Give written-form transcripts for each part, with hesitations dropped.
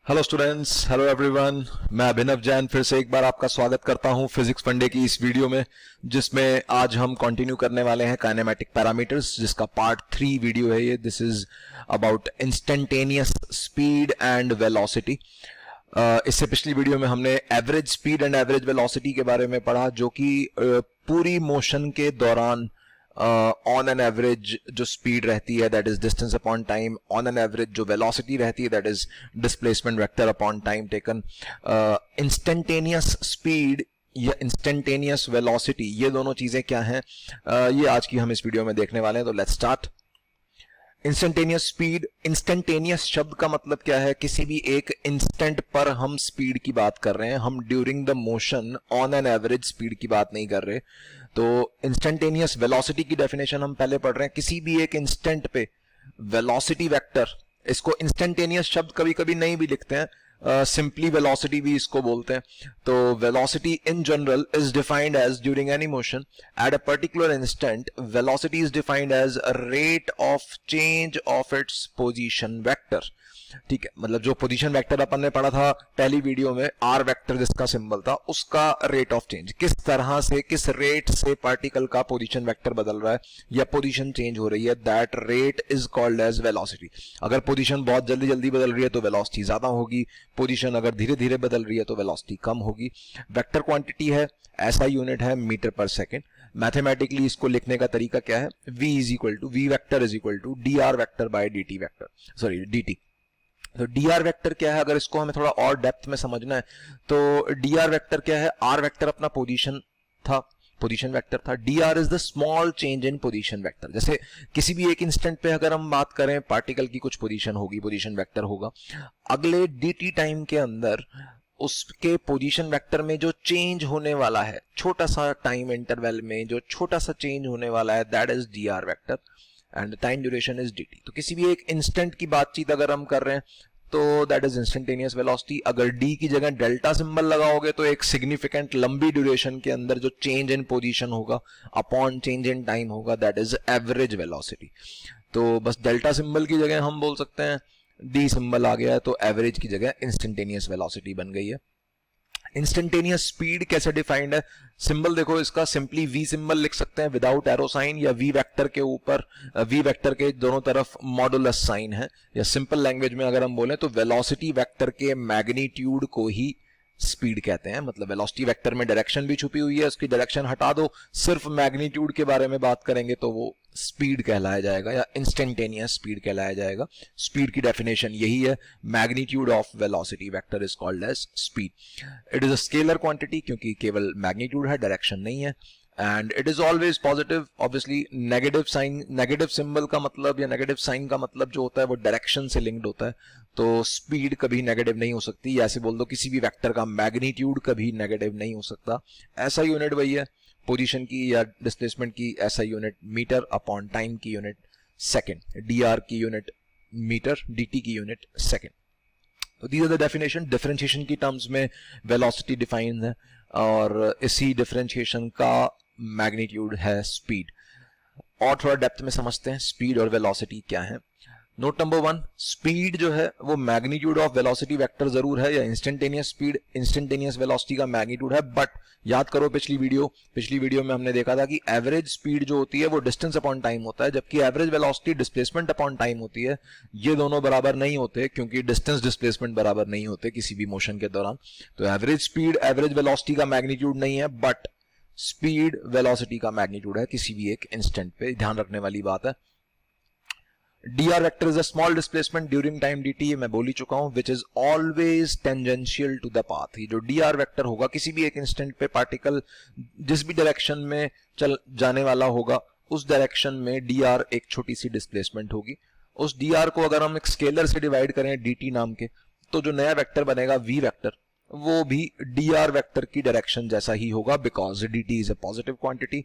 Hello students, hello everyone. मैं अभिनव जैन फिर से एक बार आपका स्वागत करता हूं फिजिक्स फंडे की इस वीडियो में, जिसमें आज हम कंटिन्यू करने वाले हैं काइनेमेटिक पैरामीटर्स, जिसका पार्ट 3 वीडियो है ये। This is about instantaneous speed and velocity. इससे पिछली वीडियो में हमने average speed and average velocity के बारे में पढ़ा, जो कि पूरी मोशन के दौरान ऑन एन एवरेज जो स्पीड रहती है that is distance upon time, on an average जो वेलोसिटी रहती है that is displacement vector upon time taken. Instantaneous speed या इंस्टेंटेनियस वेलोसिटी, ये दोनों चीजें क्या हैं, ये आज की हम इस वीडियो में देखने वाले हैं। तो let's start. Instantaneous speed, instantaneous शब्द का मतलब क्या है? किसी भी एक इंस्टेंट पर हम स्पीड की बात कर रहे हैं, हम during the motion on an average speed की बात नहीं कर रहे। तो इंस्टेंटेनियस वेलोसिटी की डेफिनेशन हम पहले पढ़ रहे हैं। किसी भी एक इंस्टेंट पे वेलोसिटी वेक्टर, इसको इंस्टेंटेनियस शब्द कभी कभी नहीं भी लिखते हैं, सिंपली वेलोसिटी भी इसको बोलते हैं। तो velocity in general is defined as during any motion at a particular instant, velocity is defined as rate of change of its position vector. ठीक है, मतलब जो पोजीशन वेक्टर अपन ने पढ़ा था पहली वीडियो में, आर वेक्टर जिसका सिंबल था, उसका रेट ऑफ चेंज, किस तरह से, किस रेट से पार्टिकल का पोजीशन वेक्टर बदल रहा है या पोजीशन चेंज हो रही है, that rate is called as velocity. अगर पोजीशन बहुत जल्दी जल्दी बदल रही है तो वेलोसिटी ज्यादा होगी, पोजीशन अगर धीरे धीरे बदल रही है तो वेलोसिटी कम होगी। वेक्टर क्वांटिटी है, ऐसा यूनिट है मीटर पर सेकेंड। मैथमेटिकली इसको लिखने का तरीका क्या है? v vector is equal to D R vector by D T vector, sorry D T. तो डी आर वेक्टर क्या है, अगर इसको हमें थोड़ा और डेप्थ में समझना है तो डी आर वेक्टर क्या है? आर वेक्टर अपना पोजीशन था, पोजीशन वेक्टर था। D R is the small change in position vector. जैसे किसी भी एक इंस्टेंट पे अगर हम बात करें, पार्टिकल की कुछ पोजीशन होगी, पोजीशन वेक्टर होगा, अगले डी टी टाइम के अंदर उसके पोजीशन वेक्टर में जो चेंज होने वाला है, छोटा सा टाइम इंटरवल में जो छोटा सा चेंज होने वाला है, that is D R vector and time duration is D T. तो किसी भी एक इंस्टेंट की बातचीत अगर हम कर रहे हैं तो दैट इज इंस्टेंटेनियस वेलोसिटी। अगर डी की जगह डेल्टा सिंबल लगाओगे तो एक सिग्निफिकेंट लंबी ड्यूरेशन के अंदर जो चेंज इन पोजीशन होगा अपॉन चेंज इन टाइम होगा, दैट इज एवरेज वेलोसिटी। तो बस डेल्टा सिंबल की जगह हम बोल सकते हैं डी सिंबल आ गया है, तो एवरेज की जगह इंस्टेंटेनियस वेलोसिटी बन गई है। इंस्टेंटेनियस स्पीड कैसे डिफाइंड है? सिंबल देखो इसका, सिंपली वी सिंबल लिख सकते हैं विदाउट एरो साइन, या वी वेक्टर के ऊपर, वी वेक्टर के दोनों तरफ मॉडुलस साइन है। या सिंपल लैंग्वेज में अगर हम बोले तो वेलोसिटी वेक्टर के मैग्नीट्यूड को ही स्पीड कहते हैं। मतलब वेलोसिटी वेक्टर में डायरेक्शन भी छुपी हुई है, उसकी डायरेक्शन हटा दो, सिर्फ मैग्नीट्यूड के बारे में बात करेंगे तो वो स्पीड कहलाया जाएगा या इंस्टेंटेनियस स्पीड कहलाया जाएगा। स्पीड की डेफिनेशन यही है, magnitude of velocity vector is called as speed. It is a scalar quantity क्योंकि केवल मैग्नीट्यूड है, डायरेक्शन नहीं है। And it is always positive. Obviously negative sign, negative symbol का मतलब या नेगेटिव साइन का मतलब जो होता है वो डायरेक्शन से लिंक्ड होता है। तो स्पीड कभी नेगेटिव नहीं हो सकती, या ऐसे बोल दो किसी भी वेक्टर का मैग्नीट्यूड कभी नेगेटिव नहीं हो सकता। ऐसा यूनिट वही है पोजीशन की या डिस्प्लेसमेंट की, ऐसा यूनिट मीटर अपॉन टाइम की यूनिट सेकेंड, डी आर की यूनिट मीटर, डी टी की unit second. These are the definition. Differentiation की टर्म्स में वेलोसिटी डिफाइन है और इसी डिफरेंशिएशन का मैग्नीट्यूड है स्पीड। और थोड़ा डेप्थ में समझते हैं स्पीड और वेलोसिटी क्या है। नोट नंबर 1, स्पीड जो है वो मैग्नीट्यूड ऑफ वेलोसिटी वेक्टर जरूर है, या इंस्टेंटेनियस स्पीड इंस्टेंटेनियस वेलोसिटी का मैग्नीट्यूड है। बट याद करो पिछली वीडियो में हमने देखा था कि एवरेज स्पीड जो होती है वो डिस्टेंस अपॉन टाइम होता है, जबकि average velocity displacement upon time होती है। ये दोनों बराबर नहीं होते क्योंकि डिस्टेंस डिस्प्लेसमेंट बराबर नहीं होते किसी भी मोशन के दौरान। तो एवरेज स्पीड एवरेज वेलोसिटी का मैग्नीट्यूड नहीं है, बट स्पीड वेलोसिटी का मैग्नीट्यूड है किसी भी एक इंस्टेंट पे। ध्यान रखने वाली बात है। dr vector is a small displacement during time dt, मैं बोल ही चुका हूं, which is always tangential to the path। ये जो dr वेक्टर होगा किसी भी एक इंस्टेंट पे पार्टिकल जिस भी डायरेक्शन में चल जाने वाला होगा उस डायरेक्शन में dr एक छोटी सी डिस्प्लेसमेंट होगी। उस dr को अगर हम एक स्केलर से डिवाइड करें dt नाम के, तो जो नया वेक्टर बनेगा v वेक्टर, वो भी dr वेक्टर की डायरेक्शन जैसा ही होगा, because dt is a positive quantity.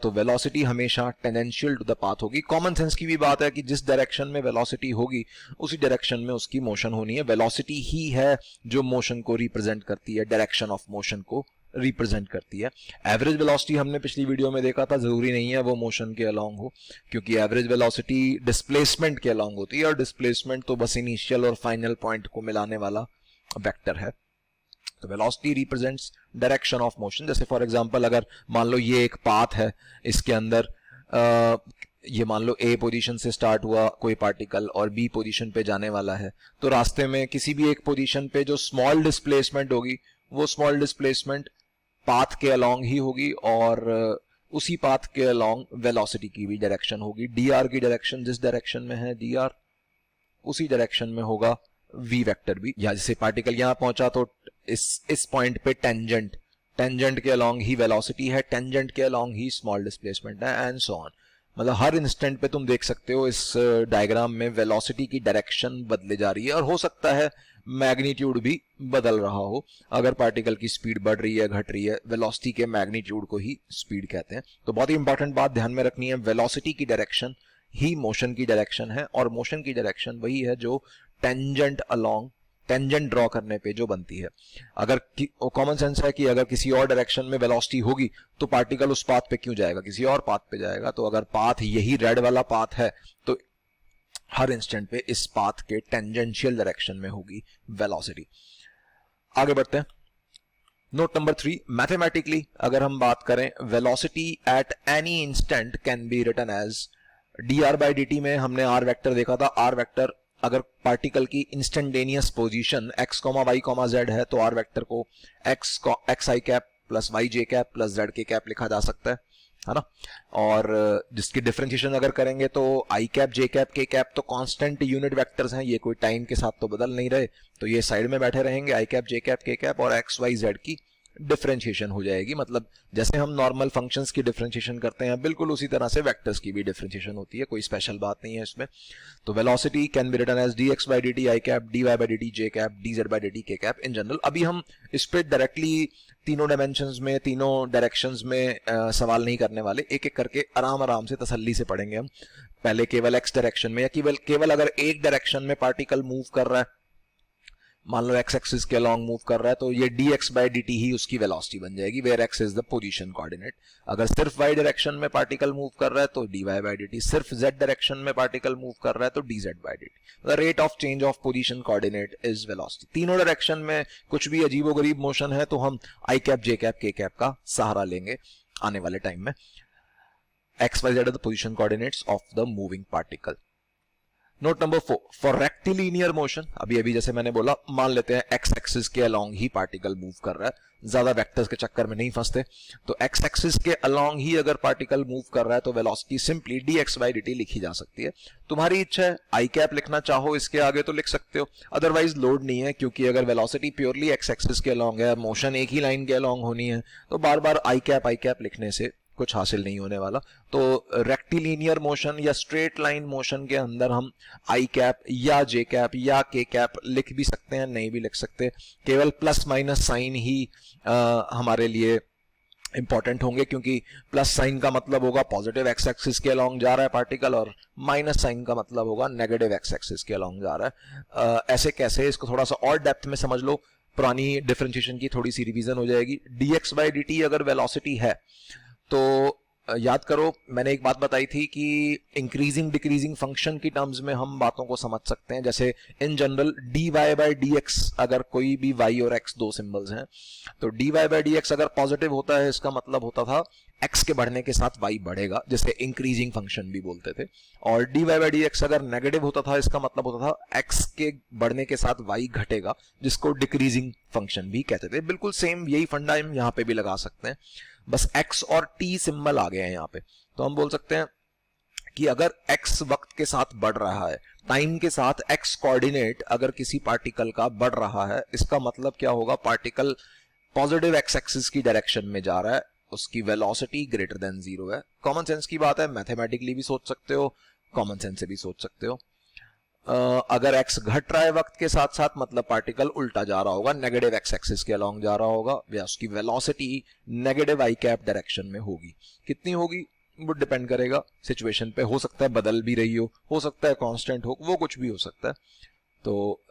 तो वेलोसिटी हमेशा टेंजेंशियल टू द पाथ होगी। कॉमन सेंस की भी बात है कि जिस डायरेक्शन में वेलोसिटी होगी उसी डायरेक्शन में उसकी मोशन होनी है। वेलोसिटी ही है जो मोशन को रिप्रेजेंट करती है, डायरेक्शन ऑफ मोशन को रिप्रेजेंट करती है। एवरेज वेलोसिटी हमने पिछली वीडियो में देखा था, जरूरी नहीं है वो मोशन के अलोंग हो, क्योंकि एवरेज वेलोसिटी डिस्प्लेसमेंट के अलोंग होती है, और डिस्प्लेसमेंट तो बस इनिशियल और फाइनल पॉइंट को मिलाने वाला वेक्टर है। तो velocity represents direction of motion. जैसे फॉर एग्जांपल अगर मान लो ये एक पाथ है, इसके अंदर ये मान लो ए पोजीशन से स्टार्ट हुआ कोई पार्टिकल और बी पोजीशन पे जाने वाला है, तो रास्ते में किसी भी एक पोजीशन पे जो स्मॉल डिस्प्लेसमेंट होगी वो स्मॉल डिस्प्लेसमेंट पाथ के अलोंग ही होगी, और उसी पाथ के अलोंग वेलोसिटी की भी डायरेक्शन होगी। डी आर की डायरेक्शन जिस डायरेक्शन में है डी आर, उसी डायरेक्शन में होगा वी वेक्टर भी। या जैसे पार्टिकल यहां पहुंचा तो इस पॉइंट पे टेंजेंट के अलोंग ही वेलोसिटी है, टेंजेंट के अलोंग ही स्मॉल डिस्प्लेसमेंट है, एंड सो ऑन। मतलब हर इंस्टेंट पे तुम देख सकते हो इस डायग्राम में वेलोसिटी की डायरेक्शन बदले जा रही है, और हो सकता है मैग्नीट्यूड भी बदल रहा हो। अगर पार्टिकल की स्पीड बढ़ रही है घट रही है, वेलोसिटी के मैग्नीट्यूड को ही स्पीड कहते हैं। तो बहुत ही इंपॉर्टेंट बात ध्यान में रखनी है, वेलोसिटी की डायरेक्शन ही मोशन की डायरेक्शन है, और मोशन की डायरेक्शन वही है जो टेंजेंट ड्रॉ करने पे जो बनती है। अगर कॉमन सेंस है कि अगर किसी और डायरेक्शन में वेलोसिटी होगी तो पार्टिकल उस पाथ पे क्यों जाएगा, किसी और पाथ पे जाएगा। तो अगर पाथ यही रेड वाला पाथ है तो हर इंस्टेंट पे इस पाथ के टेंजेंशियल डायरेक्शन में होगी वेलोसिटी। आगे बढ़ते हैं। नोट नंबर 3, मैथमेटिकली अगर हम बात करें, velocity at any instant can be written as D R by D T. में हमने आर वेक्टर देखा था। आर वेक्टर अगर पार्टिकल की instantaneous position x, y, z है तो आर वेक्टर को x i cap plus y j cap plus z k cap लिखा जा सकता है ना। और जिसकी डिफरेंशिएशन अगर करेंगे तो i cap j cap k cap तो कांस्टेंट यूनिट वेक्टर्स हैं, ये कोई टाइम के साथ तो बदल नहीं रहे, तो ये साइड में बैठे रहेंगे। i cap j cap k cap और x y z की डिफरेंशिएशन हो जाएगी। मतलब जैसे हम नॉर्मल फंक्शंस की डिफरेंशिएशन करते हैं बिल्कुल उसी तरह से वेक्टर्स की भी डिफरेंशिएशन होती है, कोई स्पेशल बात नहीं है इसमें। तो velocity can be written as dx by dt i cap, dy by dt j cap, dz by dt k cap in general. अभी हम इस पे डायरेक्टली तीनों डायमेंशंस में, तीनों डायरेक्शंस में सवाल नहीं करने वाले, एक एक करके आराम से तसल्ली से पढ़ेंगे हम। पहले केवल x डायरेक्शन में, या केवल अगर एक डायरेक्शन में पार्टिकल मूव कर रहा है, मान लो x एक्सिस के अलोंग मूव कर रहा है, तो ये dx by dt ही उसकी वेलोसिटी बन जाएगी, where x is the position coordinate. अगर सिर्फ y डायरेक्शन में पार्टिकल मूव कर रहा है तो dy by dt, सिर्फ z डायरेक्शन में पार्टिकल मूव कर रहा है तो dz by dt। The rate of change of position coordinate is velocity. तीनों डायरेक्शन में कुछ भी अजीबोगरीब मोशन है तो हम i cap j cap k cap का सहारा लेंगे आने वाले टाइम में। x y z the position coordinates of the moving particle. Note number 4, for rectilinear motion, अभी जैसे मैंने बोला, मान लेते हैं एक्स एक्सिस के अलोंग ही पार्टिकल मूव कर रहा है, ज्यादा वेक्टर्स के चक्कर में नहीं फंसते, तो एक्स एक्सिस के अलोंग ही अगर पार्टिकल मूव कर रहा है तो velocity simply dx by dt लिखी जा सकती है। तुम्हारी इच्छा है आई कैप लिखना चाहो इसके आगे तो लिख सकते हो, अदरवाइज लोड नहीं है, क्योंकि अगर वेलोसिटी प्योरली एक्स एक्सिस के अलोंग है, मोशन एक ही लाइन के अलोंग होनी है, तो बार बार आई कैप लिखने से कुछ हासिल नहीं होने वाला। तो रेक्टिलिनियर मोशन या स्ट्रेट लाइन मोशन के अंदर हम आई कैप या जे कैप या के कैप लिख भी सकते हैं, नहीं भी लिख सकते। केवल प्लस माइनस साइन ही हमारे लिए इंपॉर्टेंट होंगे, क्योंकि प्लस साइन का मतलब होगा पॉजिटिव एक्स एक्सिस के अलोंग जा रहा है पार्टिकल, और माइनस साइन का मतलब होगा नेगेटिव एक्स एक्सिस के अलोंग जा रहा है। ऐसे कैसे, इसको थोड़ा सा और डेप्थ में समझ लो, पुरानी डिफरेंशिएशन की थोड़ी सी रिवीजन हो जाएगी। dx by dt अगर वेलोसिटी है तो याद करो, मैंने एक बात बताई थी कि इंक्रीजिंग डिक्रीजिंग फंक्शन की टर्म्स में हम बातों को समझ सकते हैं। जैसे in general dy by dx, अगर कोई भी y और x दो सिंबल्स हैं तो dy by dx अगर पॉजिटिव होता है इसका मतलब होता था x के बढ़ने के साथ y बढ़ेगा, जिसे इंक्रीजिंग फंक्शन भी बोलते थे। और dy by dx अगर नेगेटिव होता था इसका मतलब होता था x के बढ़ने के साथ y घटेगा, जिसको डिक्रीजिंग फंक्शन भी कहते थे। बिल्कुल सेम यही फंडा हम यहाँ पे भी लगा सकते हैं, बस x और t सिंबल आ गए हैं यहाँ पे। तो हम बोल सकते हैं कि अगर x वक्त के साथ बढ़ रहा है, टाइम के साथ x कोऑर्डिनेट अगर किसी पार्टिकल का बढ़ रहा है, इसका मतलब क्या होगा, पार्टिकल पॉजिटिव x एक्सिस की डायरेक्शन में जा रहा है, उसकी वेलोसिटी ग्रेटर देन 0 है। कॉमन सेंस की बात है, मैथमेटिकली भी सोच सकते हो, कॉमन सेंस से भी सोच सकते हो। अगर x घट रहा है वक्त के साथ साथ, मतलब पार्टिकल उल्टा जा रहा होगा, नेगेटिव x एक्सिस के अलोंग जा रहा होगा, या उसकी वेलोसिटी नेगेटिव आई कैप डायरेक्शन में होगी। कितनी होगी वो डिपेंड करेगा सिचुएशन पे, हो सकता है बदल भी रही हो सकता है कांस्टेंट हो, वो कुछ भी हो सकता है। तो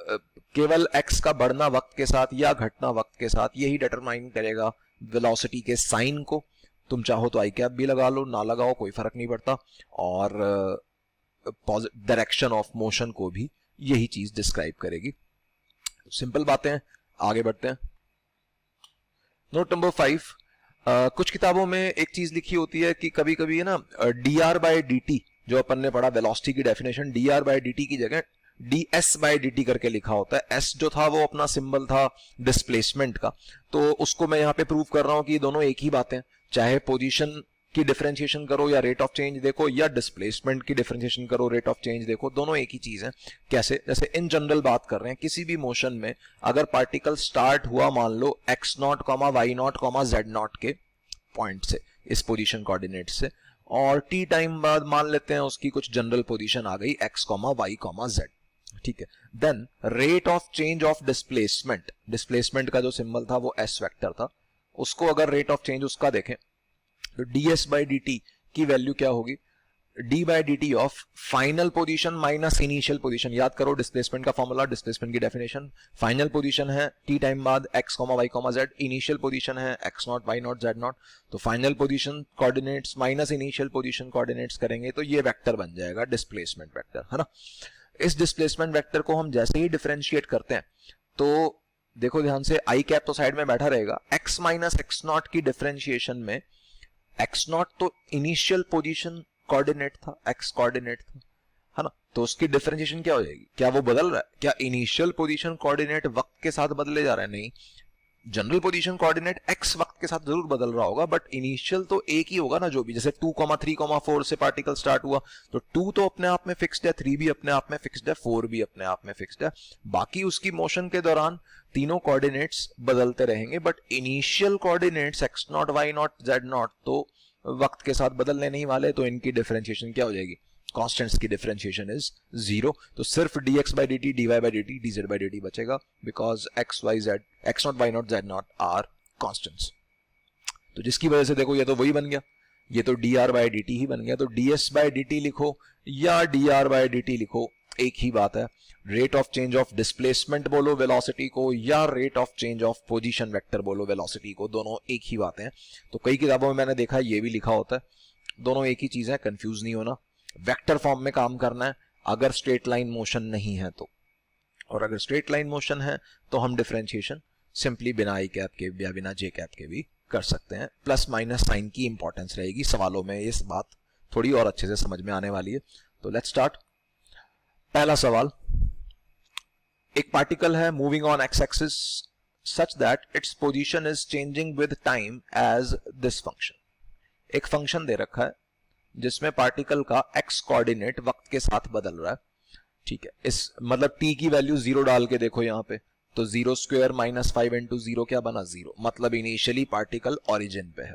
केवल x का बढ़ना वक्त के साथ या घटना वक्त के साथ यही डिटरमाइन करेगा वेलोसिटी के साइन को। तुम चाहो तो आई कैप भी लगा लो, ना लगाओ कोई फर्क नहीं पड़ता। और डायरेक्शन ऑफ मोशन को भी यही चीज डिस्क्राइब करेगी। सिंपल बातें हैं, आगे बढ़ते हैं। नोट नंबर 5, कुछ किताबों में एक चीज लिखी होती है कि कभी कभी है ना dr/dt, जो अपन ने पढ़ा वेलोसिटी की डेफिनेशन, dr/dt की जगह ds/dt करके लिखा होता है। s जो था वो अपना सिंबल था डिस्प्लेसमेंट का, तो उसको मैं यहाँ पे प्रूव कर रहा हूं कि ये दोनों एक ही बातें, चाहे पोजीशन की डिफरेंशिएशन करो या रेट ऑफ चेंज देखो, या डिस्प्लेसमेंट की डिफरेंशिएशन करो रेट ऑफ चेंज देखो, दोनों एक ही चीज है। कैसे? जैसे इन जनरल बात कर रहे हैं, किसी भी मोशन में अगर पार्टिकल स्टार्ट हुआ मान लो x0, y0, z0 के पॉइंट से, इस पोजीशन कोऑर्डिनेट से, और t टाइम बाद मान लेते हैं उसकी कुछ जनरल पोजीशन आ गई x, y, z, ठीक है। Then rate of change of displacement, displacement का जो सिंबल था वो s वेक्टर था, उसको अगर रेट ऑफ चेंज उसका देखें तो ds/dt की वैल्यू क्या होगी? d/dt of final position minus initial position. याद करो डिस्प्लेसमेंट का फॉर्मूला, डिस्प्लेसमेंट की डेफिनेशन, फाइनल पोजीशन है t टाइम बाद x, y, z, initial position है x0, y0, z0, तो final position coordinates minus initial position coordinates करेंगे तो ये वेक्टर बन जाएगा डिस्प्लेसमेंट वेक्टर, है ना। इस डिस्प्लेसमेंट वेक्टर को हम जैसे ही डिफरेंशिएट करते हैं तो देखो ध्यान से, आई कैप तो साइड में बैठा रहेगा, x माइनस x0 की डिफरेंशिएशन में x0 तो इनिशियल पोजीशन कोऑर्डिनेट था, x कोऑर्डिनेट था, है ना, तो उसकी डिफरेंशिएशन क्या हो जाएगी? क्या वो बदल रहा है? क्या इनिशियल पोजीशन कोऑर्डिनेट वक्त के साथ बदले जा रहा है? नहीं, जनरल पोजीशन कोऑर्डिनेट x वक्त के साथ जरूर बदल रहा होगा, बट इनिशियल तो एक ही होगा ना जो भी। जैसे 2, 3, 4 से पार्टिकल स्टार्ट हुआ तो 2 तो अपने आप में फिक्स्ड है, 3 भी अपने आप में फिक्स्ड है, 4 भी अपने आप में फिक्स्ड है। बाकी उसकी मोशन के दौरान तीनों कोऑर्डिनेट्स बदलते रहेंगे, but initial coordinates x0, y0, z0 तो वक्त के साथ बदलने नहीं वाले, तो इनकी डिफरेंशिएशन क्या हो जाएगी? कांस्टेंट्स की डिफरेंशिएशन इज 0, तो सिर्फ dx/dt, dy/dt, dz/dt बचेगा, because x, y, z, x0, y0, z0 are constants. तो जिसकी वजह से देखो ये तो वही बन गया, ये तो dr/dt ही बन गया। तो ds/dt लिखो या dr/dt लिखो, एक ही बात है। Rate of change of displacement बोलो वेलोसिटी को, या rate of change of position vector बोलो वेलोसिटी को, दोनों एक ही बातें हैं। तो कई किताबों में मैंने देखा ये भी लिखा होता है, दोनों एक ही चीज है, कंफ्यूज नहीं होना। वेक्टर फॉर्म में काम करना है अगर स्ट्रेट लाइन मोशन नहीं है तो, और अगर स्ट्रेट लाइन मोशन है तो हम डिफरेंशिएशन सिंपली बिना आई कैप के या बिना जे कैप के भी कर सकते हैं। प्लस माइनस साइन की इंपॉर्टेंस रहेगी सवालों में, इस बात थोड़ी और अच्छे से समझ में आने वाली है। तो लेट्स स्टार्ट। पहला सवाल, एक पार्टिकल है moving on X axis such that its position is changing with time as this function. एक फंक्शन दे रखा है जिसमें पार्टिकल का एक्स कोऑर्डिनेट वक्त के साथ बदल रहा है, ठीक है। इस मतलब t की वैल्यू 0 डाल के देखो यहाँ पे, तो 0² माइनस 5 इंटू 0 क्या बना? 0, मतलब इनिशियली पार्टिकल ओरिजिन पे है।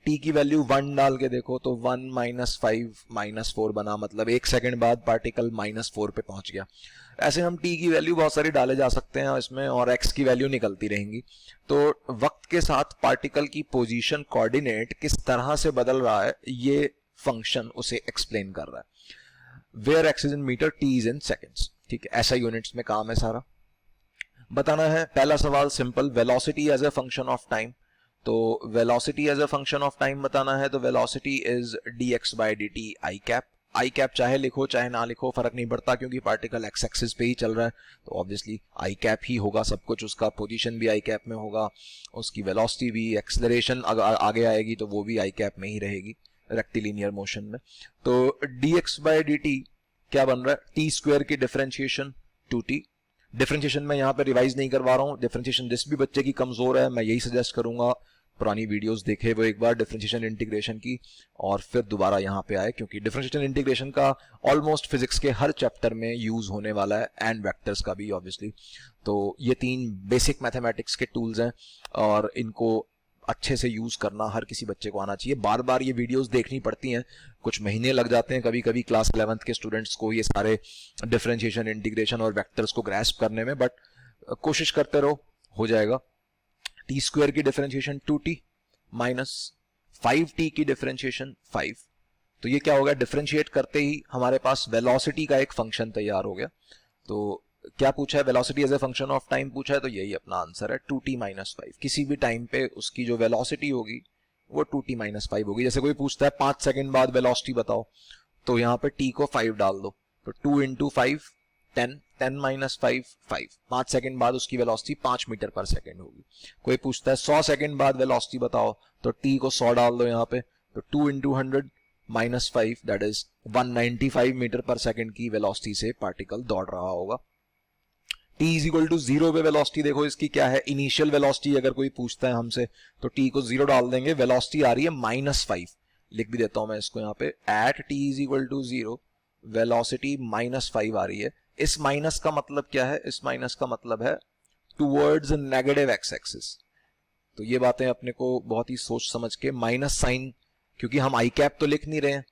t की वैल्यू 1 डाल के देखो तो 1 माइनस 5 माइनस 4 बना, मतलब 1 सेकंड बाद पार्टिकल -4 पे पहुंच गया। ऐसे हम t की वैल्यू बहुत सारी डाले जा सकते हैं इसमें, और x की वैल्यू निकलती रहेंगी। तो वक्त के साथ पार्टिकल की पोजीशन कोऑर्डिनेट किस तरह से बदल रहा है ये फंक्शन उसे एक्सप्लेन कर रहा है। Where X is in metre, T is in seconds, ठीक है। ऐसा यूनिट्स में काम है सारा। बताना है पहला सवाल simple, velocity as a function of time. तो velocity as a function of time बताना है तो velocity is dx/dt I cap. I cap चाहे लिखो चाहे ना लिखो फर्क नहीं पड़ता, क्योंकि पार्टिकल एक्स एक्सिस पे ही चल रहा है, तो ऑब्वियसली आई कैप ही होगा सब कुछ। उसका पोजीशन भी आई कैप में होगा, उसकी वेलोसिटी भी, एक्सेलरेशन आगे आएगी तो वो भी आई कैप में ही रहेगी रेक्टिलिनियर मोशन में। तो dx/dt क्या बन रहा है? t² की डिफरेंशिएशन 2t। डिफरेंशिएशन में यहाँ पे रिवाइज नहीं करवा रहा हूँ, डिफरेंशिएशन जिस भी बच्चे की कमजोर है मैं यही सजेस्ट करूंगा पुरानी वीडियोस देखे वो एक बार डिफरेंशिएशन इंटीग्रेशन की, और फिर दोबारा यहाँ पे आए, क्योंकि डिफरेंशिएशन इंटीग्रेशन का ऑलमोस्ट फिजिक्स के हर चैप्टर में यूज होने वाला है, एंड वेक्टर्स का भी ऑब्वियसली। तो ये 3 बेसिक मैथमेटिक्स के टूल्स हैं और इनको अच्छे से यूज करना हर किसी बच्चे को आना चाहिए। बार बार ये वीडियोस देखनी पड़ती हैं, कुछ महीने लग जाते हैं कभी कभी क्लास 11th के स्टूडेंट्स को ये सारे डिफरेंशिएशन, इंटीग्रेशन और वेक्टर्स को ग्रैस्प करने में, बट कोशिश करते रहो, हो जाएगा। t² की डिफरेंशिएशन 2t माइनस 5t की डिफरेंशिएशन 5, तो ये क्या हो गया? डिफरेंशिएट करते ही हमारे पास वेलोसिटी का एक फंक्शन तैयार हो गया। तो क्या पूछा है, velocity as a function of time पूछा है, तो यही अपना आंसर है 2t-5। किसी भी टाइम पे उसकी जो वेलोसिटी होगी वो 2t-5 होगी। जैसे कोई पूछता है 5 सेकंड बाद वेलोसिटी बताओ, तो यहाँ पे t को 5 डाल दो, तो 2 इंटू 5 10, 10 माइनस 5 5। 5 सेकंड बाद उसकी वेलोसिटी 5 मीटर पर सेकंड होगी। कोई पूछता है 100 सेकंड बाद वेलोसिटी बताओ, तो t को 100 डाल दो यहाँ पे, तो 2 into 100 minus 5 that is 195 metre per second की वेलोसिटी से पार्टिकल दौड़ रहा होगा। t इज इक्वल टू 0 पे वेलोसिटी देखो इसकी क्या है, इनिशियल वेलोसिटी अगर कोई पूछता है हमसे तो t को 0 डाल देंगे, वेलोसिटी आ रही है -5। लिख भी देता हूं मैं इसको यहाँ पे, at t is equal to 0 velocity -5 आ रही है। इस माइनस का मतलब क्या है, इस माइनस का मतलब है टूवर्ड्स नेगेटिव एक्स एक्सिस। तो ये बातें अपने को बहुत ही सोच समझ के, माइनस साइन, क्योंकि हम आई कैप तो लिख नहीं रहे हैं,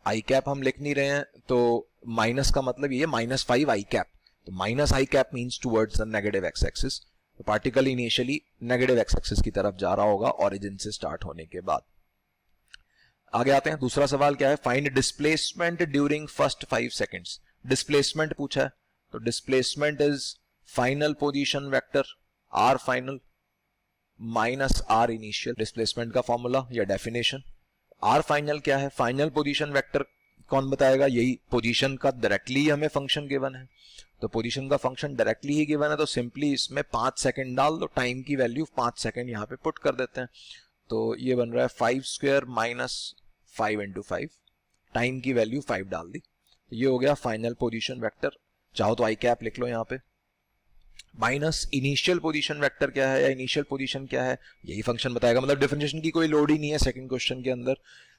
आई कैप हम लिख नहीं रहे हैं, तो माइनस का मतलब ये -5 आई कैप, तो minus I cap means towards the negative X axis. तो particle initially negative X axis की तरफ जा रहा होगा ओरिजिन से स्टार्ट होने के बाद। आगे आते हैं, दूसरा सवाल क्या है, find displacement during first 5 seconds. Displacement पूछा है, तो displacement is final position vector R final minus R initial. Displacement का फॉर्मूला या डेफिनेशन, आर फाइनल क्या है, फाइनल पोजीशन वेक्टर कौन बताएगा, यही पोजीशन का डायरेक्टली हमें फंक्शन गिवन है, तो पोजीशन का फंक्शन डायरेक्टली ही गिवन है, तो सिंपली इसमें 5 सेकंड डाल दो, टाइम की वैल्यू 5 सेकंड यहाँ पे पुट कर देते हैं, तो ये बन रहा है 5 स्क्वायर माइनस 5 इंटू 5, टाइम की वैल्यू 5 डाल दी, ये हो गया फाइनल पोजीशन वेक्टर। चाहो तो आई कैप लिख लो यहाँ पे, माइनस इनिशियल पोजीशन वेक्टर क्या है या इनिशियल पोजीशन क्या है, यही फंक्शन बताएगा। मतलब डिफरेंशिएशन की कोई लोड ही नहीं है सेकंड क्वेश्चन के अंदर।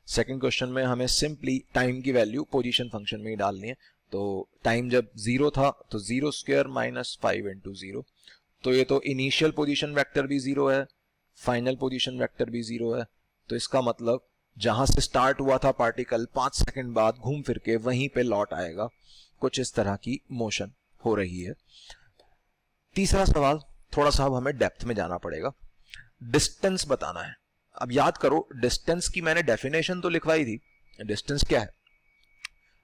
सेकंड क्वेश्चन में हमें सिंपली टाइम की वैल्यू पोजीशन फंक्शन में ही डालनी है, तो टाइम जब 0 था तो 0 स्क्वायर माइनस 5 इंटू 0, तो ये तो इनिशियल पोजीशन वेक्टर भी 0 है, फाइनल पोजीशन वेक्टर भी 0 है, तो इसका मतलब जहां से स्टार्ट हुआ था पार्टिकल 5 सेकंड बाद घूम फिर के वहीं पे लौट आएगा। कुछ इस तरह की मोशन हो रही है। तीसरा सवाल, थोड़ा सा अब हमें डेप्थ में जाना पड़ेगा, डिस्टेंस बताना है। अब याद करो, डिस्टेंस की मैंने डेफिनेशन तो लिखवाई थी। डिस्टेंस क्या है,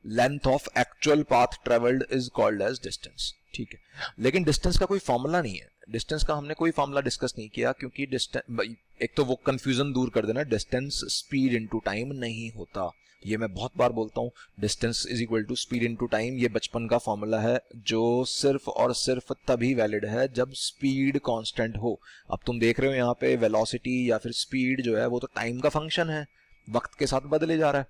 length of actual path travelled is called as distance, ठीक है। लेकिन डिस्टेंस का कोई फॉर्मूला नहीं है, डिस्टेंस का हमने कोई फॉर्मूला डिस्कस नहीं किया, क्योंकि डिस्टेंस, एक तो वो कंफ्यूजन दूर कर देना, डिस्टेंस स्पीड इनटू टाइम नहीं होता, ये मैं बहुत बार बोलता हूं। Distance is equal to speed into time, ये बचपन का फॉर्मूला है जो सिर्फ और सिर्फ तभी वैलिड है जब स्पीड कांस्टेंट हो। अब तुम देख रहे हो यहाँ पे वेलोसिटी या फिर स्पीड जो है वो तो टाइम का फंक्शन है, वक्त के साथ बदले जा रहा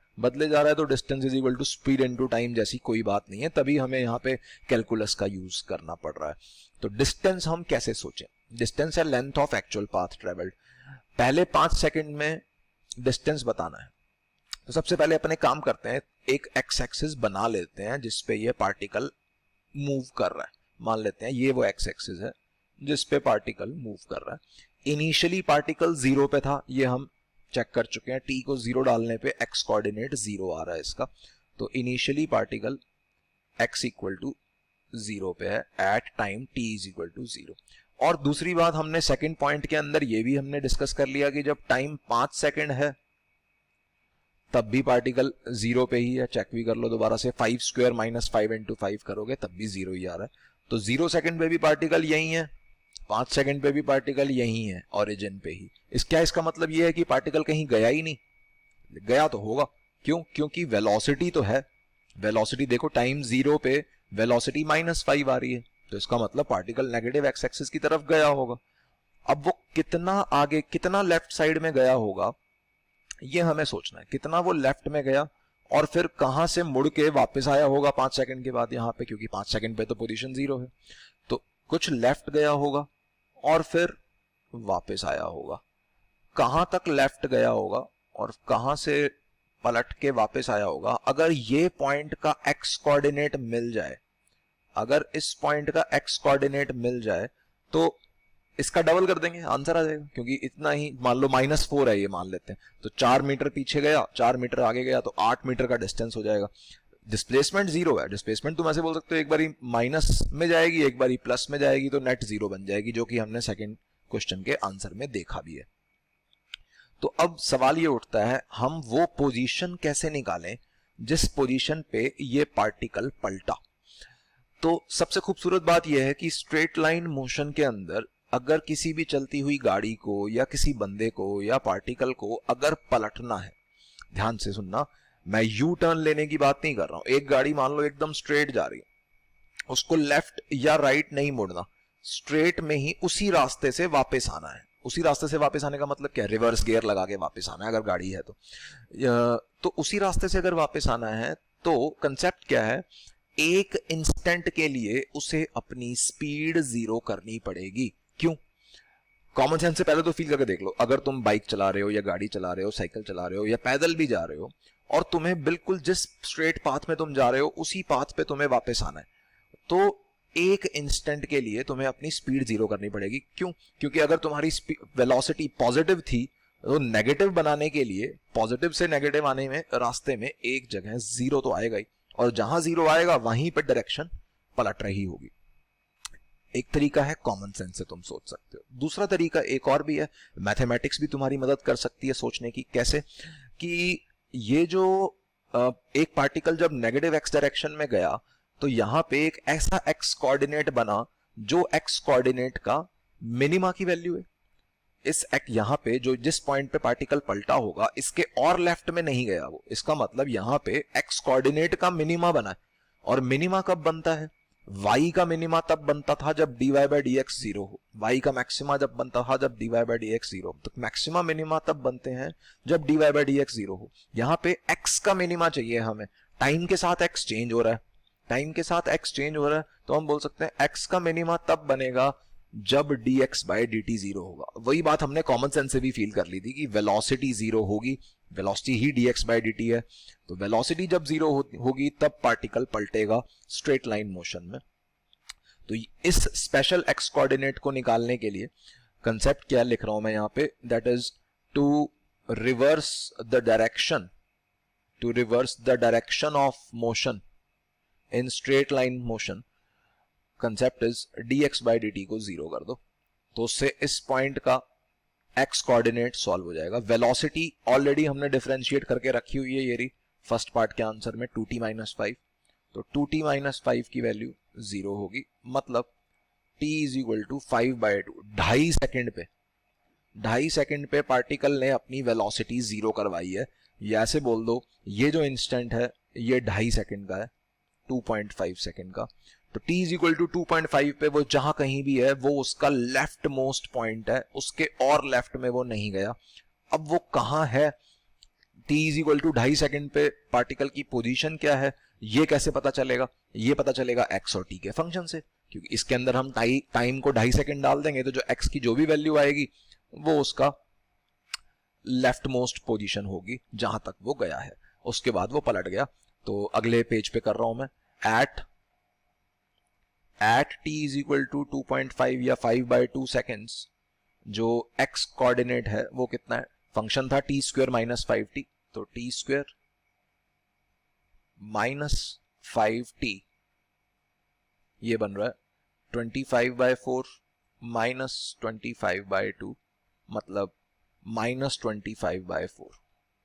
है, तो distance is equal to speed into time जैसी कोई बात नहीं है, तभी हमें यहाँ पे कैलकुलस का यूज करना पड़ रहा है। तो डिस्टेंस हम कैसे सोचें, डिस्टेंस है length of actual path travelled. पहले 5 सेकंड में डिस्टेंस बताना है, तो सबसे पहले अपने काम करते हैं, एक एक्स एक्सिस बना लेते हैं जिसपे ये पार्टिकल मूव कर रहा है। मान लेते हैं ये वो एक्स एक्सिस है जिसपे पार्टिकल मूव कर रहा है। इनिशियली पार्टिकल 0 पे था, ये हम चेक कर चुके हैं, t को 0 डालने पे x कोऑर्डिनेट 0 आ रहा है इसका, तो initially particle x equal to 0 पे है at time t is equal to 0। और दूसरी बात, हमने सेकंड पॉइंट के अंदर ये भी हमने डिस्कस कर लिया कि जब टाइम 5 सेकंड है तब भी पार्टिकल 0 पे ही है, चेक भी कर लो दोबारा से, 5 स्क्वायर माइनस 5 इंटू 5 करोगे तब भी 0 ही आ रहा है, तो 0 सेकंड पे भी पार्टिकल यही है, 5 सेकंड पे भी पार्टिकल यही है ओरिजिन पे ही। इसका मतलब ये है कि पार्टिकल कहीं गया ही नहीं, गया तो होगा, क्यों, क्योंकि वेलोसिटी तो है, वेलोसिटी देखो टाइम 0 पे वेलोसिटी -5 आ रही है, तो इसका मतलब पार्टिकल नेगेटिव एक्स एक्सिस की तरफ गया होगा। अब वो कितना आगे, कितना लेफ्ट साइड में गया होगा ये हमें सोचना है, कितना वो लेफ्ट में गया और फिर कहां से मुड़ के वापस आया होगा 5 सेकंड के बाद यहाँ पे, क्योंकि 5 सेकंड पे तो पोजीशन 0 है, तो कुछ लेफ्ट गया होगा और फिर वापस आया होगा। कहां तक लेफ्ट गया होगा और कहां से पलट के वापस आया होगा, अगर ये पॉइंट का एक्स कोऑर्डिनेट मिल जाए, अगर इस पॉइंट का एक्स कोऑर्डिनेट मिल जाए तो इसका डबल कर देंगे, आंसर आ जाएगा, क्योंकि इतना ही, मान लो -4 है ये मान लेते हैं, तो 4 मीटर पीछे गया, 4 मीटर आगे गया, तो 8 मीटर का डिस्टेंस हो जाएगा। डिस्प्लेसमेंट 0 है, डिस्प्लेसमेंट तुम ऐसे बोल सकते हो एक बारी माइनस में जाएगी एक बारी प्लस में जाएगी, तो नेट 0 बन जाएगी, जो कि हमने सेकंड क्वेश्चन के आंसर में देखा भी है। तो अब सवाल ये उठता है, हम वो पोजीशन कैसे निकालें जिस पोजीशन पे ये पार्टिकल पलटा। तो सबसे खूबसूरत बात यह है कि स्ट्रेट लाइन मोशन के अंदर अगर किसी भी चलती हुई गाड़ी को या किसी बंदे को या पार्टिकल को अगर पलटना है, ध्यान से सुनना, मैं यू टर्न लेने की बात नहीं कर रहा हूं। एक गाड़ी मान लो एकदम स्ट्रेट जा रही है, उसको लेफ्ट या राइट नहीं मुड़ना, स्ट्रेट में ही उसी रास्ते से वापस आना है। उसी रास्ते से वापस आने का मतलब क्या है? रिवर्स गियर लगा के वापस आना है अगर गाड़ी है तो उसी रास्ते से अगर वापस आना है तो कंसेप्ट क्या है? एक इंस्टेंट के लिए उसे अपनी स्पीड जीरो करनी पड़ेगी। क्यों? कॉमन सेंस से पहले तो फील करके देख लो, अगर तुम बाइक चला रहे हो या गाड़ी चला रहे हो, साइकिल चला रहे हो या पैदल भी जा रहे हो, और तुम्हें बिल्कुल जिस स्ट्रेट पाथ में तुम जा रहे हो उसी पाथ पे तुम्हें वापस आना है, तो एक इंस्टेंट के लिए तुम्हें अपनी स्पीड जीरो करनी पड़ेगी। क्यों? क्योंकि अगर तुम्हारी वेलोसिटी पॉजिटिव थी तो नेगेटिव बनाने के लिए, पॉजिटिव से नेगेटिव आने में रास्ते में एक जगह जीरो तो आएगा ही, और जहां जीरो आएगा वहीं पर डायरेक्शन पलट रही होगी। एक तरीका है कॉमन सेंस से तुम सोच सकते हो। दूसरा तरीका एक और भी है, मैथमेटिक्स भी तुम्हारी मदद कर सकती है सोचने की। कैसे? कि ये जो एक पार्टिकल जब नेगेटिव एक्स डायरेक्शन में गया तो यहां पे एक ऐसा एक्स कोऑर्डिनेट बना जो एक्स कोऑर्डिनेट का मिनिमा की वैल्यू है। इस यहां पे जो जिस पॉइंट पे पार्टिकल पलटा होगा इसके और लेफ्ट में नहीं गया वो, इसका मतलब यहां पे एक्स कोऑर्डिनेट का मिनिमा बना है। और मिनिमा कब बनता है? y का मिनिमा तब बनता था जब dy by D x zero हो, y का मैक्सिमा जब बनता था जब dy by D x zero हो। तो मैक्सिमा मिनिमा तब बनते हैं जब dy by D x zero हो। यहाँ पे x का मिनिमा चाहिए हमें, टाइम के साथ x चेंज हो रहा है, टाइम के साथ x चेंज हो रहा है, तो हम बोल सकते हैं x का मिनिमा तब बनेगा जब dx बाई dt जीरो होगा। वही बात हमने कॉमन सेंस से भी फील कर ली थी कि वेलोसिटी जीरो होगी, velocity he dx by dt है, तो वेलोसिटी जब जीरो होगी तब पार्टिकल पलटेगा स्ट्रेट लाइन मोशन में। तो इस स्पेशल x कोऑर्डिनेट को निकालने के लिए कंसेप्ट क्या लिख रहा हूं मैं यहां पे, that is to reverse the direction of motion in straight line motion. Concept is dx by dt को जीरो कर दो, तो उससे इस पॉइंट का x कोऑर्डिनेट सॉल्व हो जाएगा। वेलोसिटी ऑलरेडी हमने डिफरेंशिएट करके रखी हुई है, ये रही फर्स्ट पार्ट के आंसर में 2t माइनस 5, तो 2t माइनस 5 की वैल्यू जीरो होगी, मतलब t is equal to 5 by 2। 2.5 second पे पार्टिकल ने अपनी वेलोसिटी जीरो करवाई है। या ऐसे बोल दो, ये जो इंस्टेंट है ये 2.5 सेकेंड का है, 2.5 सेकेंड का, तो t इज इक्वल टू 2.5 पे वो जहां कहीं भी है वो उसका लेफ्ट मोस्ट पॉइंट है, उसके और लेफ्ट में वो नहीं गया। अब वो कहां है? t is equal to 2.5 second पे पार्टिकल की पोजीशन क्या है ये कैसे पता चलेगा? ये पता चलेगा x और t के फंक्शन से, क्योंकि इसके अंदर हम टाइम को 2.5 सेकेंड डाल देंगे तो जो x की जो भी वैल्यू आएगी वो उसका लेफ्ट मोस्ट पोजीशन होगी जहां तक वो गया है, उसके बाद वो पलट गया। तो अगले पेज पे कर रहा हूं मैं, at t is equal to 2.5 या 5 बाई 2 सेकेंड्स जो x कोऑर्डिनेट है वो कितना है? फंक्शन था t स्क्वायर माइनस 5t, तो t स्क्वायर माइनस 5t ये बन रहा है 25 बाई 4 माइनस 25 बाई 2, मतलब माइनस 25 बाई 4,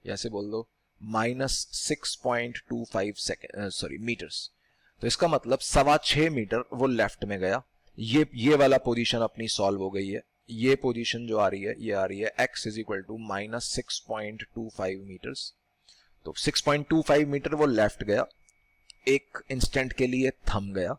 ऐसे बोल दो माइनस 6.25 सेकेंड सॉरी मीटर्स। तो इसका मतलब 6.25 मीटर वो लेफ्ट में गया। ये वाला पोजीशन अपनी सॉल्व हो गई है। ये पोजीशन जो आ रही है ये आ रही है x is equal to minus 6.25 metres. तो 6.25 मीटर वो लेफ्ट गया, एक इंस्टेंट के लिए थम गया,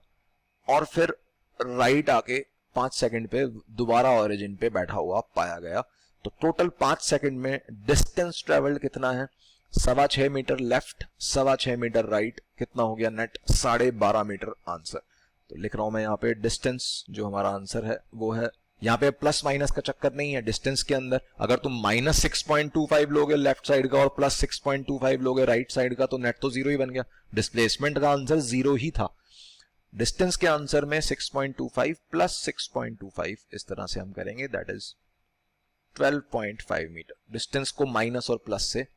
और फिर राइट आके 5 सेकंड पे दोबारा ओरिजिन पे बैठा हुआ पाया गया। तो टोटल 5 सेकंड में डिस्टेंस ट्रेवल्ड कितना है? 6.25 मीटर लेफ्ट, 6.25 मीटर राइट, कितना हो गया नेट? 12.5 metre answer. तो लिख रहा हूं मैं यहाँ पे डिस्टेंस जो हमारा आंसर है वो है, यहाँ पे प्लस माइनस का चक्कर नहीं है डिस्टेंस के अंदर। अगर तुम माइनस 6.25 लोगे लेफ्ट साइड का और प्लस 6.25 लोगे राइट साइड का तो नेट तो जीरो ही बन गया। डिस्प्लेसमेंट का आंसर जीरो ही था, डिस्टेंस के आंसर में 6.25 प्लस 6.25 इस तरह से हम करेंगे, दैट इज 12.5 मीटर। डिस्टेंस को माइनस और प्लस से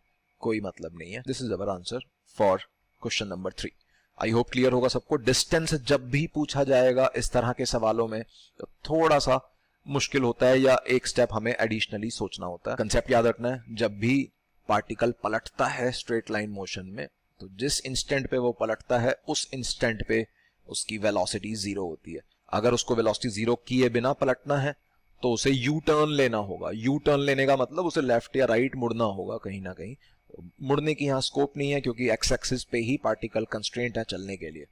कोई मतलब नहीं है। This is our answer for question number 3। I hope clear होगा सबको। डिस्टेंस जब भी पूछा जाएगा इस तरह के सवालों में तो थोड़ा सा मुश्किल होता है या एक स्टेप हमें एडिशनली सोचना होता है। कंसेप्ट याद रखना है, जब भी पार्टिकल पलटता है स्ट्रेट लाइन मोशन में तो जिस इंस्टेंट पे वो पलटता है उस इंस्टेंट पे उसकी वेलोसिटी 0 होती है। अगर उसको वेलोसिटी 0 किए बिना पलटना है तो उसे यू टर्न लेना होगा। यू टर्न लेने का मतलब उसे लेफ्ट या राइट मुड़ना होगा कहीं ना कहीं। मुड़ने की यहां स्कोप नहीं है क्योंकि एक्स एक्सिस पे ही पार्टिकल कंस्ट्रेंट है चलने के लिए।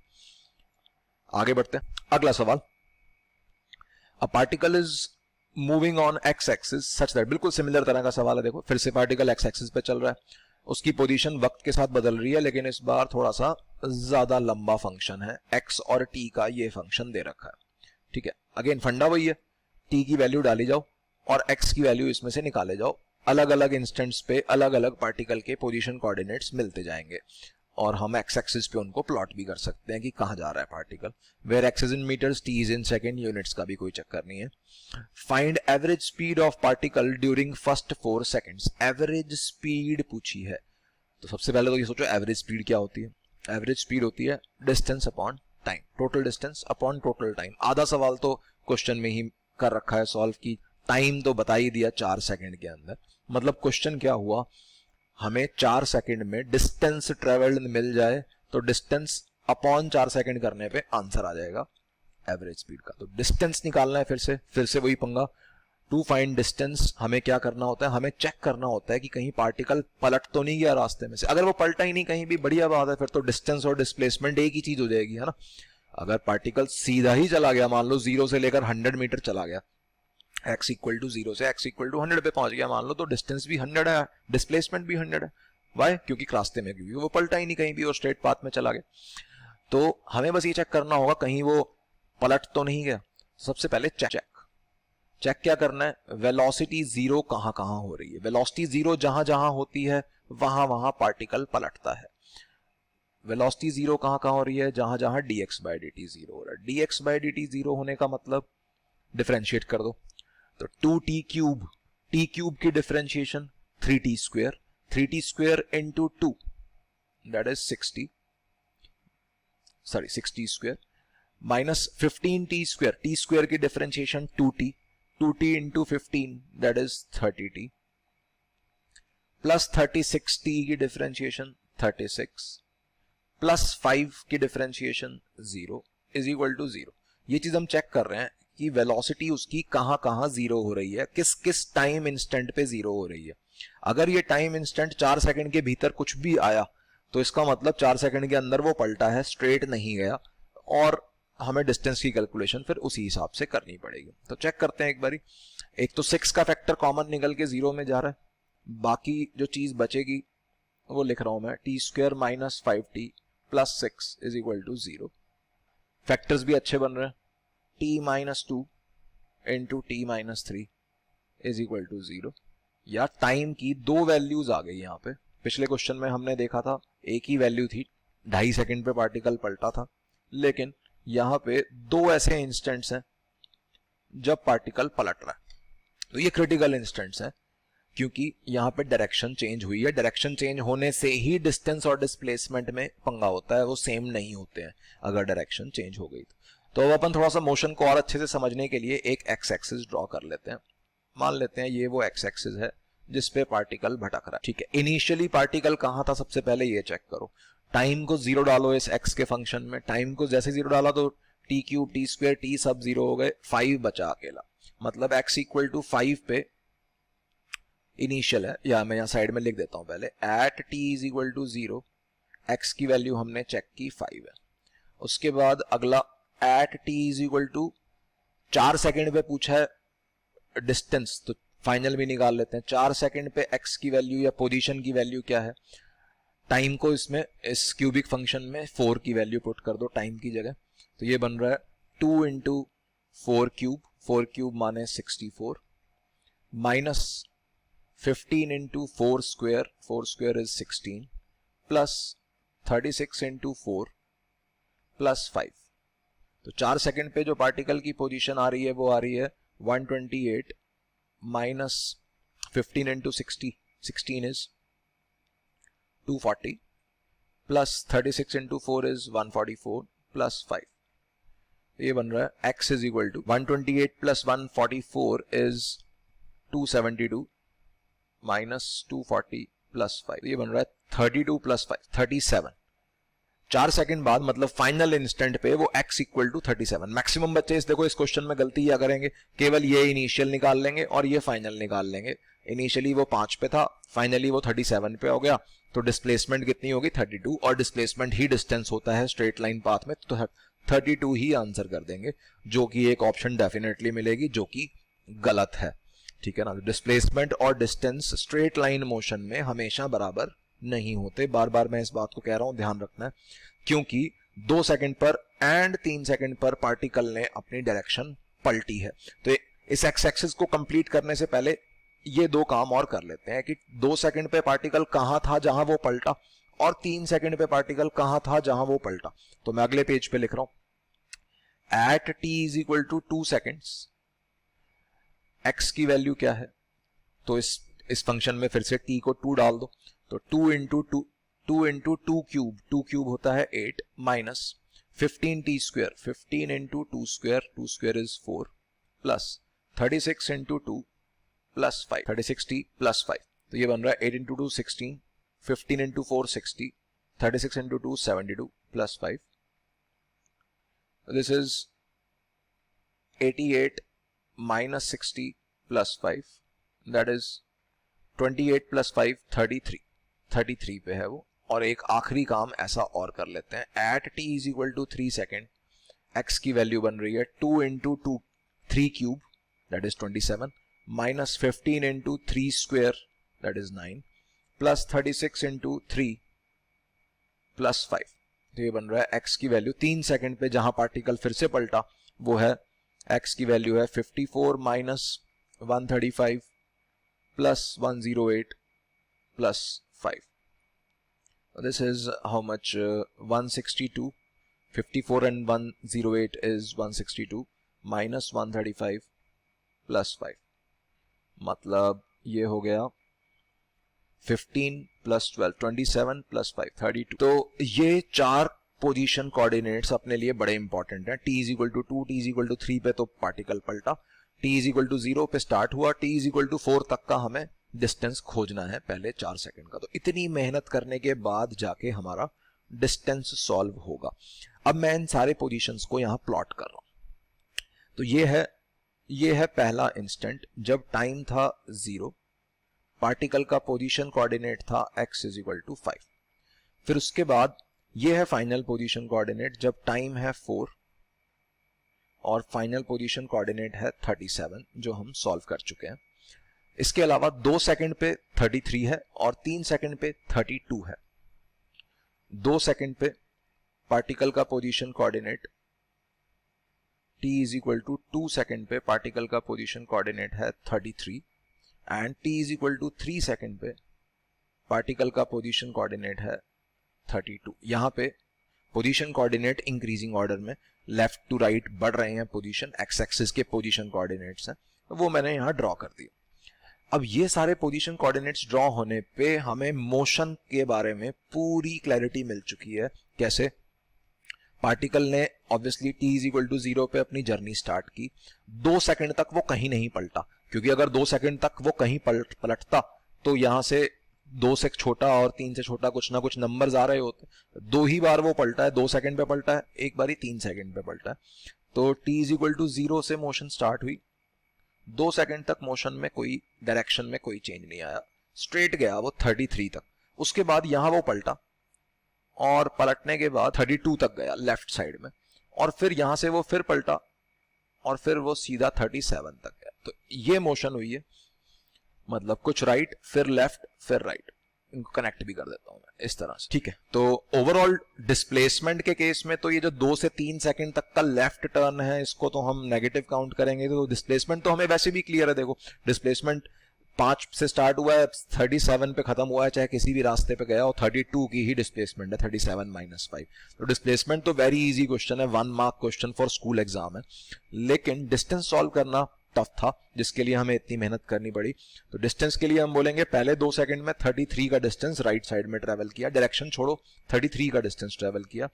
आगे बढ़ते हैं, अगला सवाल। अ particle is moving on X axis such that, बिल्कुल सिमिलर तरह का सवाल है। देखो फिर से पार्टिकल एक्स एक्सिस पे चल रहा है, उसकी पोजीशन वक्त के साथ बदल रही है, लेकिन इस बार थोड़ा सा ज्यादा लंबा फंक्शन है। एक्स और टी का ये फंक्शन दे रखा है, ठीक है। अगेन फंडा वही है, टी की वैल्यू डाली जाओ और एक्स की वैल्यू इसमें से निकाले जाओ। अलग अलग इंस्टेंट्स पे अलग अलग पार्टिकल के पोजीशन कोऑर्डिनेट्स मिलते जाएंगे और हम एक्स एक्सिस पे उनको प्लॉट भी कर सकते हैं कि कहां जा रहा है particle. Where X is in metres, T is in second, units का भी कोई चक्कर नहीं है। Find average speed of particle during first 4 seconds. Average speed पूछी है, तो सबसे पहले तो ये सोचो एवरेज स्पीड क्या होती है। एवरेज स्पीड होती है distance upon time, total distance upon total time. आधा सवाल तो क्वेश्चन में ही कर रखा है सॉल्व की, टाइम तो बता ही दिया 4 सेकंड के अंदर। मतलब क्वेश्चन क्या हुआ, हमें 4 सेकंड में डिस्टेंस ट्रेवल्ड मिल जाए तो डिस्टेंस अपॉन 4 सेकंड करने पे आंसर आ जाएगा एवरेज स्पीड का। तो डिस्टेंस निकालना है, फिर से वही पंगा। टू फाइंड डिस्टेंस हमें क्या करना होता है, हमें चेक करना होता है कि कहीं पार्टिकल पलट तो नहीं गया रास्ते में से। अगर वो पलटा ही नहीं कहीं भी, बढ़िया बात है, फिर तो डिस्टेंस और डिस्प्लेसमेंट एक ही चीज हो जाएगी, है ना। अगर पार्टिकल सीधा ही चला गया, मान लो 0 से लेकर 100 मीटर चला गया, x इक्वल टू 0 से x इक्वल टू 100 पे पहुंच गया मान लो, तो डिस्टेंस भी 100 है, डिस्प्लेसमेंट भी 100 है। वाई? क्योंकि रास्ते में, क्योंकि वो पलटा ही नहीं कहीं भी और स्ट्रेट पाथ में चला गया। तो हमें बस ये चेक करना होगा कहीं वो पलट तो नहीं गया। सबसे पहले चेक क्या करना है, वेलोसिटी 0 कहां कहां हो रही है। वेलोसिटी 0 जहां जहां होती है वहां वहां पार्टिकल पलटता है। वेलोसिटी 0 कहां कहां हो रही है, जहां जहां dx by dt 0 हो रहा है। dx by dt 0 होने का मतलब डिफरेंशिएट कर दो, तो 2t क्यूब, t क्यूब की differentiation 3t square, 3t square into 2 that is 60 square, minus 15t square, t square की differentiation 2t into 15 that is 30t, plus 36t की डिफरेंशिएशन 36, प्लस 5 की डिफरेंशिएशन 0 इज इक्वल टू 0। ये चीज हम check कर रहे हैं कि वेलोसिटी उसकी कहां कहां 0 हो रही है, किस किस टाइम इंस्टेंट पे 0 हो रही है। अगर ये टाइम इंस्टेंट 4 सेकंड के भीतर कुछ भी आया तो इसका मतलब 4 सेकंड के अंदर वो पलटा है, स्ट्रेट नहीं गया, और हमें डिस्टेंस की कैलकुलेशन फिर उसी हिसाब से करनी पड़ेगी। तो चेक करते हैं एक बारी। एक तो 6 का फैक्टर कॉमन निकल के 0 में जा रहा है, बाकी जो चीज बचेगी वो लिख रहा हूं मैं, T square minus 5t plus 6 is equal to 0। Factors भी अच्छे बन रहे हैं, t minus 2 into T minus 3 is equal to 0। या टाइम की दो वैल्यूज आ गई यहाँ पे। पिछले क्वेश्चन में हमने देखा था एक ही वैल्यू थी, 2.5 सेकंड पे पार्टिकल पलटा था, लेकिन यहाँ पे दो ऐसे इंस्टेंट्स हैं जब पार्टिकल पलट रहा है। तो ये क्रिटिकल इंस्टेंट्स हैं क्योंकि यहाँ पे डायरेक्शन चेंज हुई है। डायरेक्शन चेंज होने से ही डिस्टेंस और डिस्प्लेसमेंट में पंगा होता है, वो सेम नहीं होते हैं अगर डायरेक्शन चेंज हो गई तो अब अपन थोड़ा सा मोशन को और अच्छे से समझने के लिए एक एक्स एक्सिस ड्रॉ कर लेते हैं। मान लेते हैं ये वो एक्स एक्सिस है जिसपे पार्टिकल भटक रहा है, ठीक है। इनिशियली पार्टिकल कहां था, सबसे पहले ये चेक करो। टाइम को 0 डालो इस एक्स के फंक्शन में, टाइम को जैसे 0 डाला तो T cube T square T सब 0 हो गए, 5 बचा अकेला, मतलब एक्स इक्वल टू 5 पे इनिशियल है, या मैं यहाँ साइड में लिख देता हूं पहले, at t is equal to 0 x की वैल्यू हमने चेक की 5 है। उसके बाद अगला at t is equal to 4 second पे पूछा है डिस्टेंस, तो फाइनल भी निकाल लेते हैं। 4 सेकंड पे एक्स की वैल्यू या पोजीशन की वैल्यू क्या है, टाइम को इसमें इस क्यूबिक फंक्शन में 4 की वैल्यू पुट कर दो टाइम की जगह, तो ये बन रहा है 2 इंटू 4 क्यूब, 4 क्यूब माने 64, minus 15 into 4 square, 4 square is 16, plus 36 into 4 plus 5। तो 4 सेकंड पे जो पार्टिकल की पोजीशन आ रही है वो आ रही है 128, minus 15 into 16 is 240, plus 36 into 4 is 144, plus 5। ये बन रहा है x is equal to 128 plus 144 is 272, minus 240 plus 5। ये बन रहा है 32 प्लस 5 37। 4 सेकंड बाद मतलब फाइनल इंस्टेंट पे वो x इक्वल टू 37। मैक्सिमम बच्चे इस देखो इस क्वेश्चन में गलती क्या करेंगे, केवल ये इनिशियल निकाल लेंगे और ये फाइनल निकाल लेंगे। इनिशियली वो 5 पे था, फाइनली वो 37 पे हो गया, तो डिस्प्लेसमेंट कितनी होगी 32, और डिस्प्लेसमेंट ही डिस्टेंस होता है स्ट्रेट लाइन पाथ में, तो 32 ही आंसर कर देंगे, जो कि एक ऑप्शन डेफिनेटली मिलेगी जो कि गलत है। ठीक है ना, डिस्प्लेसमेंट और डिस्टेंस स्ट्रेट लाइन मोशन में हमेशा बराबर नहीं होते। बार बार मैं इस बात को कह रहा हूं, ध्यान रखना है, क्योंकि 2 सेकंड पर एंड 3 सेकंड पर पार्टिकल ने अपनी डायरेक्शन पलटी है। तो इस एक्स एक्सिस को कंप्लीट करने से पहले ये दो काम और कर लेते हैं कि 2 सेकंड पे पार्टिकल कहां था जहां वो पलटा, और 3 सेकंड पे पार्टिकल कहां था जहां वो पलटा। तो मैं अगले पेज पे लिख रहा हूं, at t is equal to 2 seconds x की वैल्यू क्या है, तो इस फंक्शन में फिर से t को 2 डाल दो, तो 2 इंटू टू क्यूब होता है 8 minus 15t square, 15 into 2 square is 4 plus 36 into 2 plus 5, 36t plus 5, तो ये बन रहा है 8 into 2 16, 15 into 4 60, 36 into 2 72 plus 5, this is 88 minus 60 plus 5, that is 28 plus 5 33 पे है वो। और एक आखिरी काम ऐसा और कर लेते हैं, at t is equal to 3 second x की वैल्यू बन रही है 2 into 3 cube that is 27 minus 15 into 3 square that is 9 plus 36 into 3 plus 5, तो ये बन रहा है x की वैल्यू 3 सेकेंड पे जहां पार्टिकल फिर से पलटा वो है, x की वैल्यू है 54 minus 135 plus 108 plus 5, this is how much 162, 54 and 108 is 162 minus 135 plus 5, मतलब ये हो गया 15 प्लस 12 27 प्लस 5 32। तो ये 4 पोजीशन कोऑर्डिनेट्स अपने लिए बड़े इंपॉर्टेंट है। t is equal to 2, t is equal to 3 पे तो पार्टिकल पलटा, t इज इक्वल टू 0 पे स्टार्ट हुआ, t इज इक्वल टू 4 तक का हमें डिस्टेंस खोजना है पहले 4 सेकंड का। तो इतनी मेहनत करने के बाद जाके हमारा डिस्टेंस सॉल्व होगा। अब मैं इन सारे पोजीशंस को यहां प्लॉट कर रहा हूं। तो ये है पहला इंस्टेंट जब टाइम था 0, पार्टिकल का पोजीशन कोऑर्डिनेट था x इज इक्वल टू 5। फिर उसके बाद ये है फाइनल पोजीशन कोऑर्डिनेट जब टाइम है 4 और फाइनल पोजीशन कोऑर्डिनेट है 37 जो हम सॉल्व कर चुके हैं। इसके अलावा 2 सेकंड पे 33 है और 3 सेकंड पे 32 है। 2 सेकंड पे पार्टिकल का position coordinate t is equal to 2 second पे पार्टिकल का पोजीशन कोऑर्डिनेट है 33 and t is equal to 3 second पे पार्टिकल का पोजीशन कोऑर्डिनेट है 32। यहां पे पोजीशन कोऑर्डिनेट इंक्रीजिंग ऑर्डर में लेफ्ट टू राइट बढ़ रहे हैं, पोजीशन एक्स एक्सिस के पोजीशन कोऑर्डिनेट्स हैं, वो मैंने यहां ड्रॉ कर दिया। अब ये सारे पोजीशन कोऑर्डिनेट्स ड्रॉ होने पे हमें मोशन के बारे में पूरी क्लैरिटी मिल चुकी है। कैसे? पार्टिकल ने obviously t is equal to 0 पे अपनी जर्नी स्टार्ट की, 2 सेकंड तक वो कहीं नहीं पलटा, क्योंकि अगर 2 सेकंड तक वो कहीं पलटता तो यहां से 2 से छोटा और 3 से छोटा कुछ ना कुछ नंबर्स आ रहे होते। 2 ही बार वो पलटा है, 2 सेकंड पे पलटा है, एक बार ही 3 सेकंड पे पलटा है। तो t इज इक्वल टू 0 से मोशन स्टार्ट हुई, 2 सेकंड तक मोशन में कोई डायरेक्शन में कोई चेंज नहीं आया, स्ट्रेट गया वो 33 तक। उसके बाद यहां वो पलटा और पलटने के बाद 32 तक गया लेफ्ट साइड में, और फिर यहां से वो फिर पलटा और फिर वो सीधा 37 तक गया। तो ये मोशन हुई है, मतलब कुछ राइट फिर लेफ्ट फिर राइट, इनको कनेक्ट भी कर देता हूं मैं इस तरह से। ठीक है, तो ओवरऑल डिस्प्लेसमेंट के केस में तो ये जो 2 से 3 सेकंड तक का लेफ्ट टर्न है इसको तो हम नेगेटिव काउंट करेंगे। तो डिस्प्लेसमेंट तो हमें वैसे भी क्लियर है, देखो डिस्प्लेसमेंट 5 से स्टार्ट हुआ है, 37 पे खत्म हुआ है, चाहे किसी भी रास्ते पे गया, और 32 की ही डिस्प्लेसमेंट है, 37 माइनस 5। तो डिस्प्लेसमेंट तो वेरी इजी क्वेश्चन है, 1 mark question for school exam है। लेकिन डिस्टेंस सॉल्व करना टफ था, जिसके लिए हमें इतनी मेहनत करनी पड़ी। तो डिस्टेंस के लिए हम बोलेंगे पहले 2 सेकंड में 33 का डिस्टेंस राइट साइड में ट्रेवल किया, डायरेक्शन छोड़ो, 33 का डिस्टेंस ट्रेवल किया।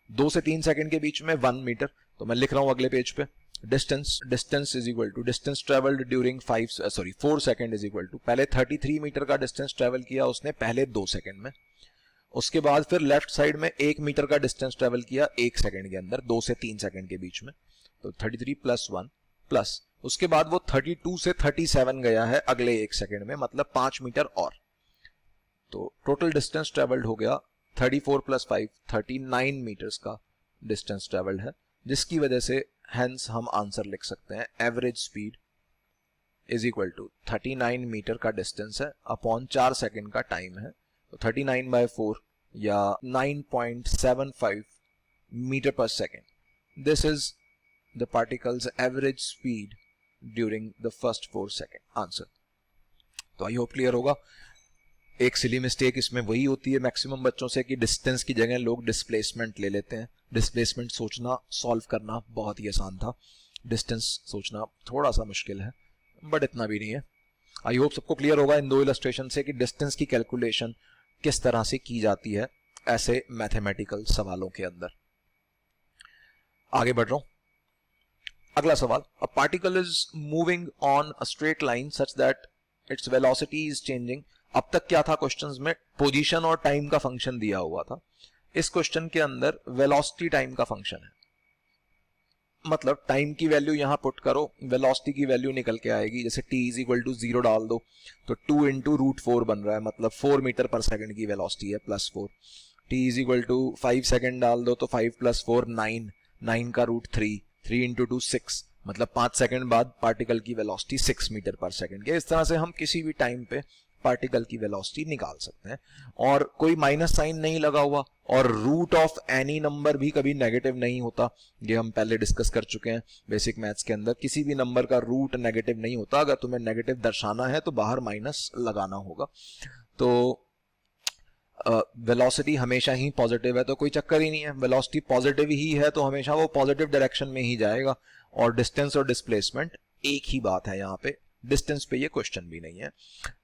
2 से 3 सेकंड के बीच में 1 मीटर, तो मैं लिख रहा हूं अगले पेज पे, distance is equal to distance travelled during 4 second is equal to, पहले 33 मीटर का डिस्टेंस ट्रेवल किया उसने पहले 2 सेकंड में, उसके बाद फिर लेफ्ट साइड में 1 मीटर का डिस्टेंस ट्रेवल किया 1 सेकंड के अंदर, 2 से 3 सेकंड के बीच में, तो 33 प्लस 1 प्लस उसके बाद वो 32 से 37 गया है अगले 1 सेकंड में, मतलब 5 मीटर और, तो टोटल डिस्टेंस ट्रेवल्ड हो गया 34 प्लस 5 39 मीटर्स का डिस्टेंस ट्रेवल्ड है, जिसकी वजह से हेंस हम आंसर लिख सकते हैं average speed is equal to 39 metre का डिस्टेंस है अपॉन 4 सेकंड का टाइम है, तो 39/4 या 9.75 metre per second, this is the particle's average speed during the first 4 second answer. तो आई होप क्लियर होगा। एक सिली मिस्टेक इसमें वही होती है मैक्सिमम बच्चों से कि डिस्टेंस की जगह लोग डिस्प्लेसमेंट ले लेते हैं। डिस्प्लेसमेंट सोचना सॉल्व करना बहुत ही आसान था, डिस्टेंस सोचना थोड़ा सा मुश्किल है, बट इतना भी नहीं है। आई होप सबको क्लियर होगा इन दो इलस्ट्रेशन से कि डिस्टेंस की कैलकुलेशन किस तरह से की जाती है ऐसे मैथमेटिकल सवालों के अंदर। आगे बढ़ रहा हूं, अगला सवाल, अ particle is moving on a straight line such that its velocity is changing. अब तक क्या था क्वेश्चंस में, पोजीशन और टाइम का फंक्शन दिया हुआ था। इस क्वेश्चन के अंदर वेलोसिटी टाइम का फंक्शन है, मतलब टाइम की वैल्यू यहां पुट करो, वेलोसिटी की वैल्यू निकल के आएगी। जैसे t इज इक्वल टू 0 डाल दो तो 2 इंटू रूट 4 बन रहा है, मतलब 4 मीटर पर सेकंड की वेलोसिटी है plus 4। t is equal to 5 second डाल दो तो 5 प्लस 4 9, 9 का रूट 3, 3 इंटू 2 6, मतलब 5 सेकंड बाद पार्टिकल की वेलोसिटी 6 मीटर पर सेकंड के। इस तरह से हम किसी भी टाइम पे पार्टिकल की वेलोसिटी निकाल सकते हैं, और कोई माइनस साइन नहीं लगा हुआ, और रूट ऑफ एनी नंबर भी कभी नेगेटिव नहीं होता। ये हम पहले डिस्कस कर चुके हैं बेसिक मैथ्स के अंदर, किसी भी नंबर का रूट नेगेटिव नहीं होता। अगर तुम्हें नेगेटिव दर्शाना है तो बाहर माइनस लगाना होगा। तो वेलोसिटी हमेशा ही पॉजिटिव है तो कोई चक्कर ही नहीं है, वेलोसिटी पॉजिटिव ही है तो हमेशा वो पॉजिटिव डायरेक्शन में ही जाएगा। और डिस्टेंस और डिस्प्लेसमेंट एक ही बात है, यहाँ पे डिस्टेंस पे ये क्वेश्चन भी नहीं है।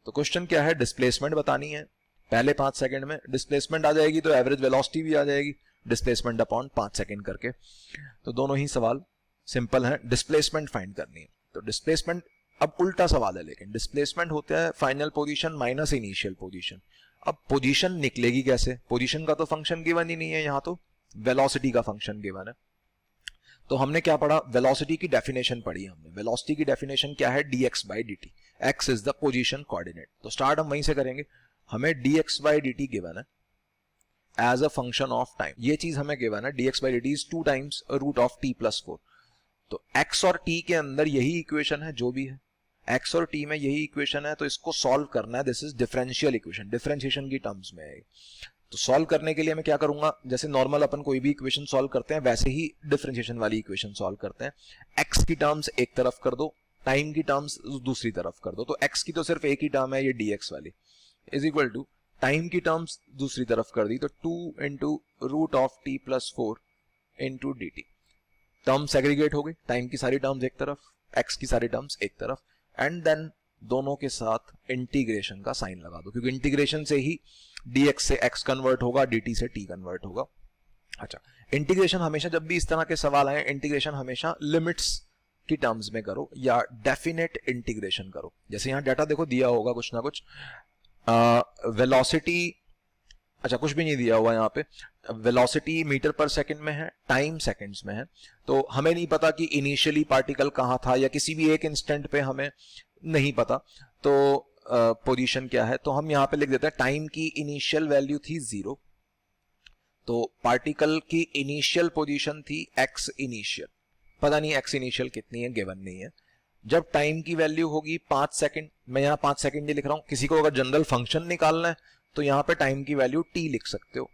तो क्वेश्चन क्या है, डिस्प्लेसमेंट बतानी है पहले 5 सेकंड में, डिस्प्लेसमेंट आ जाएगी तो एवरेज वेलोसिटी भी आ जाएगी, डिस्प्लेसमेंट अपॉन 5 सेकंड करके। तो दोनों ही सवाल सिंपल है, डिस्प्लेसमेंट फाइंड करनी है। तो डिस्प्लेसमेंट अब उल्टा सवाल है, लेकिन डिस्प्लेसमेंट होता है final position minus initial position. अब पोजीशन निकलेगी कैसे, पोजीशन का तो फंक्शन गिवन ही नहीं है, यहाँ तो वेलोसिटी का फंक्शन गिवन है। तो हमने क्या पढ़ा, वेलोसिटी की डेफिनेशन पढ़ी हमने। वेलोसिटी की डेफिनेशन क्या है, dx/dt, x is the position coordinate. तो स्टार्ट हम वहीं से करेंगे। हमें dx/dt गिवन है as a function of time, ये चीज हमें गिवन है, dx/dt is 2 times root of t plus 4। तो x और t के अंदर यही इक्वेशन है, जो भी है x और t में यही इक्वेशन है, तो इसको सॉल्व करना है। This is differential equation, differentiation की टर्म्स में है। तो सॉल्व करने के लिए मैं क्या करूंगा, जैसे नॉर्मल अपन कोई भी इक्वेशन सॉल्व करते हैं वैसे ही डिफरेंशिएशन वाली इक्वेशन सॉल्व करते हैं। x की टर्म्स एक तरफ कर दो, टाइम की टर्म्स दूसरी तरफ कर दो। तो x की तो सिर्फ एक ही टर्म है, ये dx वाली, इज इक्वल टू टाइम की टर्म्स दूसरी तरफ कर दी तो 2 into root of t plus 4 into dt। Term segregate हो गई, टाइम की सारी टर्म्स एक तरफ, x की सारी टर्म्स एक तरफ, एंड देन दोनों के साथ इंटीग्रेशन का साइन लगा दो, क्योंकि इंटीग्रेशन से ही dx से x कन्वर्ट होगा, dt से t कन्वर्ट होगा। अच्छा, इंटीग्रेशन हमेशा जब भी इस तरह के सवाल आए, इंटीग्रेशन हमेशा लिमिट्स की टर्म्स में करो या डेफिनेट इंटीग्रेशन करो। जैसे यहाँ डाटा देखो दिया होगा कुछ ना कुछ, वेलोसिटी, अच्छा कुछ भी नहीं दिया हुआ यहाँ पे, वेलोसिटी मीटर पर सेकंड में है, टाइम सेकंड्स में है। तो हमें नहीं पता कि इनिशियली पार्टिकल कहाँ था, या किसी भी एक इंस्टेंट पे हमें नहीं पता तो पोजीशन क्या है। तो हम यहाँ पे लिख देते हैं टाइम की इनिशियल वैल्यू थी 0, तो पार्टिकल की इनिशियल पोजीशन थी x इनिशियल, पता नहीं x इनिशियल कितनी है, गिवन नहीं है। जब टाइम की वैल्यू होगी 5 सेकंड, मैं यहाँ 5 सेकंड ही लिख रहा हूँ, किसी को अगर जनरल फंक्शन निकालना है तो यहाँ पे टाइम की वैल्यू t लिख सकते हो,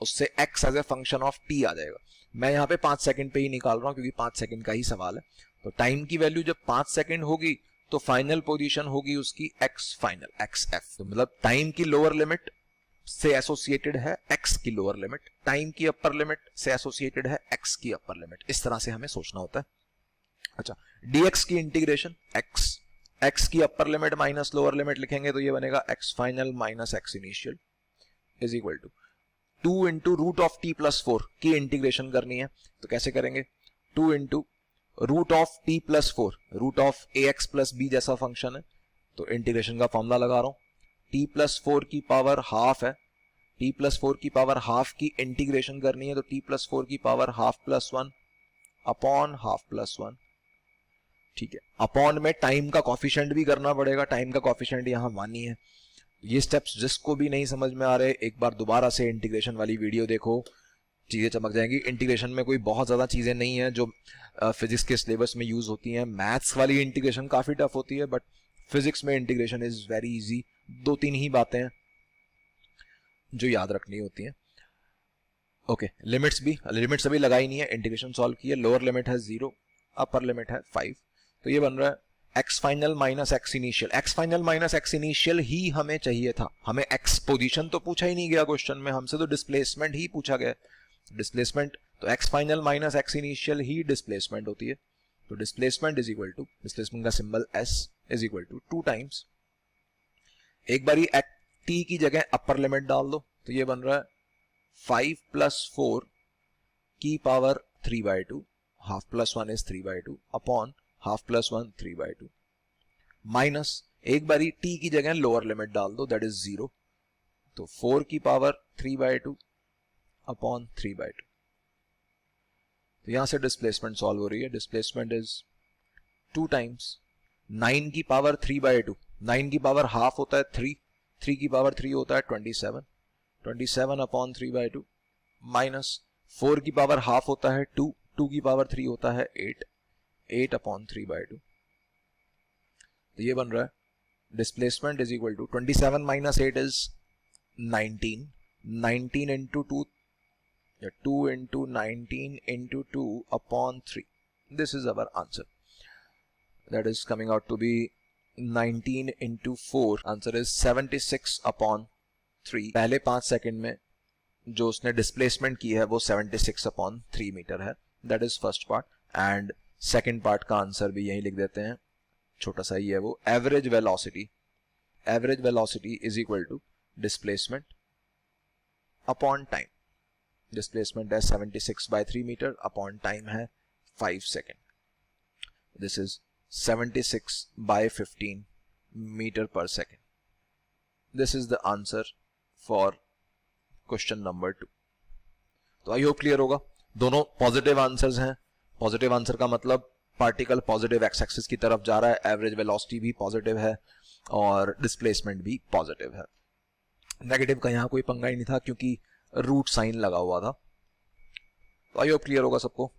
उससे x as a function of t आ जाएगा। मैं यहाँ पे 5 सेकंड पे ही निकाल रहा हूँ क्योंकि 5 सेकंड का ही सवाल है। तो टाइम की वैल्यू जब 5 सेकंड होगी तो फाइनल पोजीशन होगी उसकी x फाइनल, xf। तो मतलब टाइम की लोअर लिमिट से एसोसिएटेड है x की लोअर लिमिट, टाइम की अपर लिमिट से एसोसिएटेड है x की अपर लिमिट। इस तरह से हमें सोचना होता है। अच्छा, dx की इंटीग्रेशन x की upper limit minus lower limit लिखेंगे तो ये बनेगा x final minus x initial is equal to 2 into root of t plus 4 की इंटीग्रेशन करनी है। तो कैसे करेंगे, 2 into root of t plus 4, root of ax plus b जैसा फंक्शन है, तो इंटीग्रेशन का फॉर्मूला लगा रहा हूं, t प्लस 4 की पावर हाफ है, t प्लस 4 की पावर हाफ की इंटीग्रेशन करनी है तो t प्लस 4 की power half plus 1 upon half plus 1, ठीक है। अपॉन में टाइम का कॉफिशिएंट भी करना पड़ेगा, टाइम का कॉफिशिएंट यहाँ 1 ही है। ये स्टेप्स जिसको भी नहीं समझ में आ रहे, एक बार दोबारा से इंटीग्रेशन वाली वीडियो देखो, चीज़ें चमक जाएंगी। इंटीग्रेशन में कोई बहुत ज़्यादा चीज़ें नहीं है जो फिजिक्स के सिलेबस में यूज़ होती हैं। मैथ्स वाली इंटीग्रेशन काफ़ी टफ होती है, बट फिजिक्स में इंटीग्रेशन इज़ वेरी इजी। 2-3 ही बातें हैं जो याद रखनी होती हैं। ओके, लिमिट्स अभी लगाई नहीं है, इंटीग्रेशन सॉल्व की है। लोअर लिमिट है 0, अपर लिमिट है 5, तो ये बन रहा है X final minus X initial. X final minus X initial ही हमें चाहिए था, हमें एक्स पोजीशन तो पूछा ही नहीं गया क्वेश्चन में, हमसे तो डिस्प्लेसमेंट ही पूछा गया। डिस्प्लेसमेंट तो X final minus X initial ही डिस्प्लेसमेंट होती है। तो displacement is equal to, displacement का symbol S is equal to 2 times, एक बारी टी की जगह अपर लिमिट डाल दो तो ये बन रहा है 5 प्लस 4 की power 3/2, half plus 1 is 3/2 upon half plus 1 3/2 minus एक बारी t की जगह लोअर लिमिट डाल दो दैट इज 0, तो 4 की पावर 3/2 अपॉन 3/2। तो यहां से डिस्प्लेसमेंट सॉल्व हो रही है। डिस्प्लेसमेंट इज 2 टाइम्स 9 की पावर 3/2, 9 की पावर हाफ होता है 3, 3 की पावर 3 होता है 27, 27 अपॉन 3/2 माइनस 4 की पावर हाफ होता है 2, 2 की पावर 3 होता है 8, 8 अपॉन 3/2। तो ये बन रहा है displacement is equal to 27 minus 8 is 19, 19 into 2, 2 into 19 into 2 upon 3। This is our answer, that is coming out to be 19 into 4, answer is 76 upon 3। पहले 5 सेकंड में जो उसने डिस्प्लेसमेंट की है वो 76 अपॉन 3 मीटर है, that is first part. And second part का answer भी यही लिख देते हैं, छोटा सा ही है वो। Average velocity is equal to displacement upon time. Displacement है 76/3 मीटर अपॉन टाइम है 5 सेकेंड, दिस इज 76/15 मीटर पर second. This is the answer for question number 2। तो आई होप क्लियर होगा। दोनों पॉजिटिव आंसर्स हैं। पॉजिटिव आंसर का मतलब particle positive x axis की तरफ जा रहा है, एवरेज वेलोसिटी भी पॉजिटिव है और डिस्प्लेसमेंट भी पॉजिटिव है। नेगेटिव का यहाँ कोई पंगा ही नहीं था क्योंकि रूट साइन लगा हुआ था। तो आई होप क्लियर होगा सबको।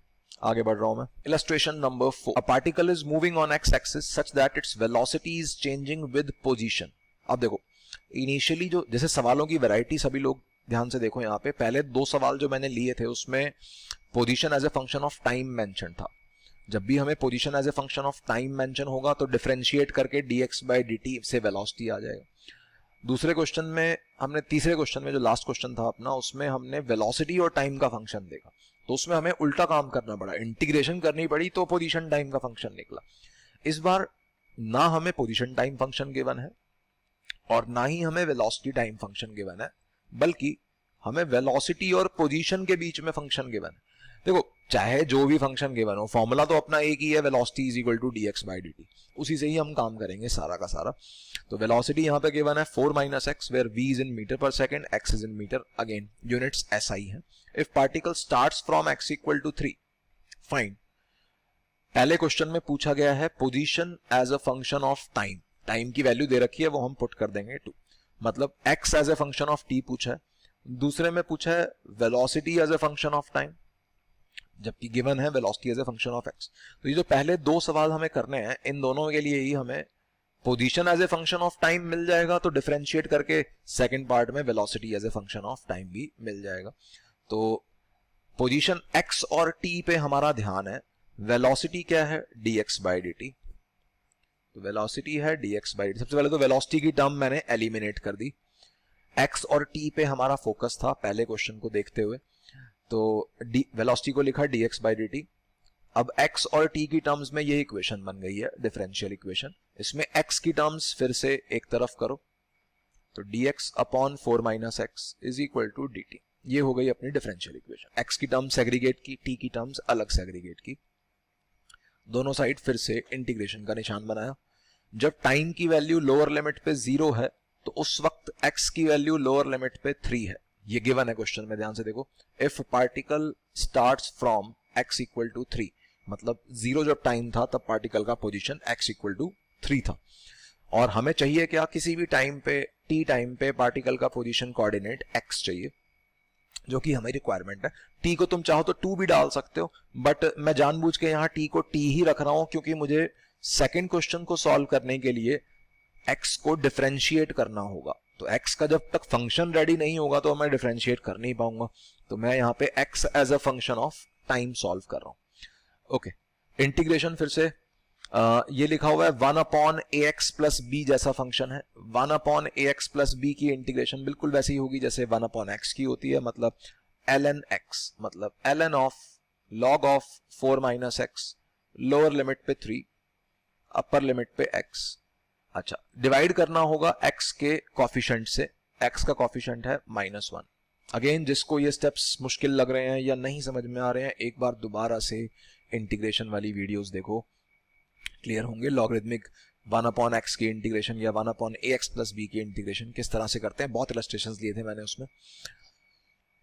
आगे बढ़ रहा हूं मैं। Illustration number 4, a particle is moving on X axis such that its velocity is changing with position. अब देखो इनिशियली जो जैसे सवालों की वैरायटी सभी लोग ध्यान से देखो, यहाँ पे पहले 2 सवाल जो मैंने लिए थे उसमें position as a function of time mention था। जब भी हमें position as a function of time mention होगा तो डिफरेंशिएट करके dx/dt से वेलोसिटी आ जाएगा। दूसरे क्वेश्चन में हमने, तीसरे क्वेश्चन में जो लास्ट क्वेश्चन था अपना, उसमें हमने वेलोसिटी और टाइम का फंक्शन देखा, तो उसमें हमें उल्टा काम करना पड़ा, इंटीग्रेशन करनी पड़ी, तो पोजीशन टाइम का फंक्शन निकला। इस बार ना हमें पोजीशन टाइम फंक्शन गिवन है और ना ही हमें वेलोसिटी टाइम फंक्शन गिवन है, बल्कि हमें वेलोसिटी और पोजीशन के बीच में फंक्शन गिवन है। देखो चाहे जो भी फंक्शन गिवन हो, फॉर्मूला तो अपना एक ही है, velocity is equal to dx/dt, उसी से ही हम काम करेंगे सारा का सारा। तो वेलोसिटी यहाँ पे गिवन है 4 - x, where v is in metre पर second, x is in metre, again units SI है। If particle starts from x equal to 3, find. पहले क्वेश्चन में पूछा गया है position as a function of time, time की value दे रखी है वो हम पुट कर देंगे 2, मतलब x as a function of t पूछा है। दूसरे में पूछा है velocity as a function of time, जबकि गिवन है velocity as a function of x। तो ये जो पहले 2 सवाल हमें करने हैं, इन दोनों के लिए ही हमें position as a function of time मिल जाएगा, तो डिफरेंशिएट करके सेकंड पार्ट में velocity as a function of time भी मिल जाएगा। तो पोजीशन x और t पे हमारा ध्यान है, वेलोसिटी क्या है dx/dt, तो वेलोसिटी है dx/dt। सबसे पहले तो वेलोसिटी की टर्म मैंने एलिमिनेट कर दी, x और t पे हमारा फोकस था पहले क्वेश्चन को देखते हुए, तो वेलोसिटी को लिखा dx/dt। अब x और t की टर्म्स में ये इक्वेशन बन गई है डिफरेंशियल इक्वेशन, इसमें x की टर्म्स फिर से एक तरफ करो, तो dx upon 4 - x is equal to dt, ये हो गई अपनी डिफरेंशियल इक्वेशन। x की टर्म्स सेग्रीगेट की, t की टर्म्स अलग सेग्रीगेट की, दोनों साइड फिर से इंटीग्रेशन का निशान बनाया। जब टाइम की वैल्यू लोअर लिमिट पे 0 है तो उस वक्त x की वैल्यू लोअर लिमिट पे 3 है, ये गिवन है क्वेश्चन में, ध्यान से देखो। If particle starts from x equal to 3, मतलब 0 जब टाइम था तब पार्टिकल का पोजीशन x इक्वल टू 3 था, और हमें चाहिए क्या, किसी भी टाइम पे t टाइम पे पार्टिकल का पोजीशन कोऑर्डिनेट x चाहिए, जो कि हमारी रिक्वायरमेंट है। t को तुम चाहो तो 2 भी डाल सकते हो, बट मैं जानबूझ के यहाँ t को t ही रख रहा हूं, क्योंकि मुझे सेकंड क्वेश्चन को सॉल्व करने के लिए x को डिफरेंशिएट करना होगा। तो x का जब तक फंक्शन रेडी नहीं होगा तो मैं डिफरेंशिएट कर नहीं पाऊंगा, तो मैं यहाँ पे x as a function of time solve कर रहा हूं। ओके, इंटीग्रेशन फिर से ये लिखा हुआ है 1 अपॉन ए एक्स प्लस बी जैसा फंक्शन है। 1 अपॉन ए एक्स प्लस बी की इंटीग्रेशन बिल्कुल वैसी ही होगी जैसे 1 अपॉन एक्स की होती है, मतलब ln x, मतलब ln of log of 4 minus x, lower limit पे 3, अपर लिमिट पे x। अच्छा, डिवाइड करना होगा x के कॉफिशेंट से, x का कॉफिशेंट है -1। अगेन, जिसको ये स्टेप्स मुश्किल लग रहे हैं या नहीं समझ में आ रहे हैं, एक बार दोबारा से इंटीग्रेशन वाली वीडियोस देखो, क्लियर होंगे। लॉगरिथमिक 1 अपॉन एक्स की इंटीग्रेशन या 1 अपॉन ए एक्स प्लस बी की इंटीग्रेशन किस तरह से करते हैं, बहुत इलस्ट्रेशंस लिए थे मैंने उसमें।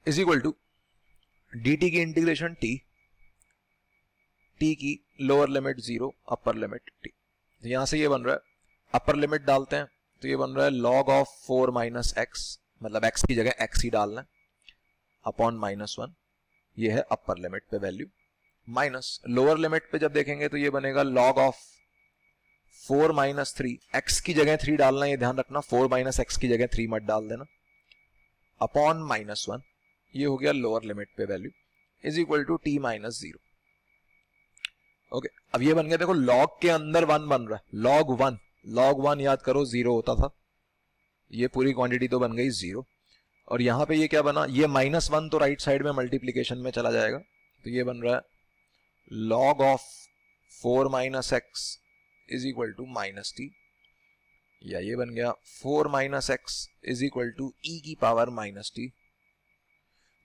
Is equal to d T की इंटीग्रेशन टी की lower limit 0, upper limit t। तो यहां से ये बन रहा है, अपर लिमिट डालते हैं तो ये बन रहा है log ऑफ 4 माइनस एक्स, मतलब x की जगह x ही डालना है, अपॉन -1, ये है अपर लिमिट पे वैल्यू, माइनस लोअर लिमिट पे जब देखेंगे तो ये बनेगा log ऑफ 4 माइनस 3, x की जगह 3 डालना, ये ध्यान रखना, 4 माइनस एक्स की जगह 3 मत डाल देना, अपॉन -1, ये हो गया लोअर लिमिट पे value, is equal to t minus 0। Okay, अब ये बन गया, देखो log के अंदर 1 बन रहा है, log 1 याद करो 0 होता था, ये पूरी क्वांटिटी तो बन गई 0, और यहां पे ये क्या बना, ये -1 तो राइट साइड में मल्टीप्लीकेशन में चला जाएगा, तो ये बन रहा है log of 4 minus X is equal to minus T, या ये बन गया 4 minus X is equal to E की पावर माइनस टी।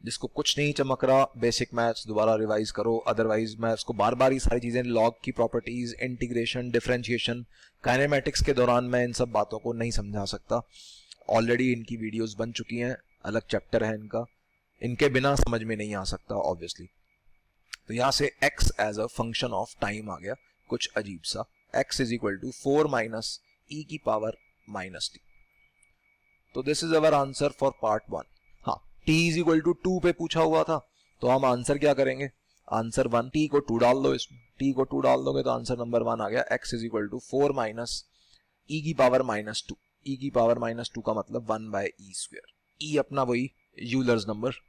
जिसको कुछ नहीं चमक रहा, बेसिक मैथ्स दोबारा रिवाइज करो, अदरवाइज मैं इसको बार बार ही सारी चीजें, लॉग की प्रॉपर्टीज, इंटीग्रेशन, डिफरेंशिएशन, काइनेमेटिक्स के दौरान मैं इन सब बातों को नहीं समझा सकता। ऑलरेडी इनकी वीडियोस बन चुकी हैं, अलग चैप्टर है इनका, इनके बिना समझ में नहीं आ सकता ऑब्वियसली। तो यहां से x as a function of time आ गया, कुछ अजीब सा, x is equal to 4 minus E की पावर माइनस टी। तो this is our answer for part 1। हाँ, t इज इक्वल टू 2 पे पूछा हुआ था, तो हम आंसर क्या करेंगे, आंसर 1, t को 2 डाल दो, इसमें t को 2 डाल दोगे तो आंसर नंबर 1 आ गया, x is equal to 4 minus E की पावर -2। ई की पावर -2 का मतलब 1 बाय ई स्क्वायर। ई अपना वही यूलर्स नंबर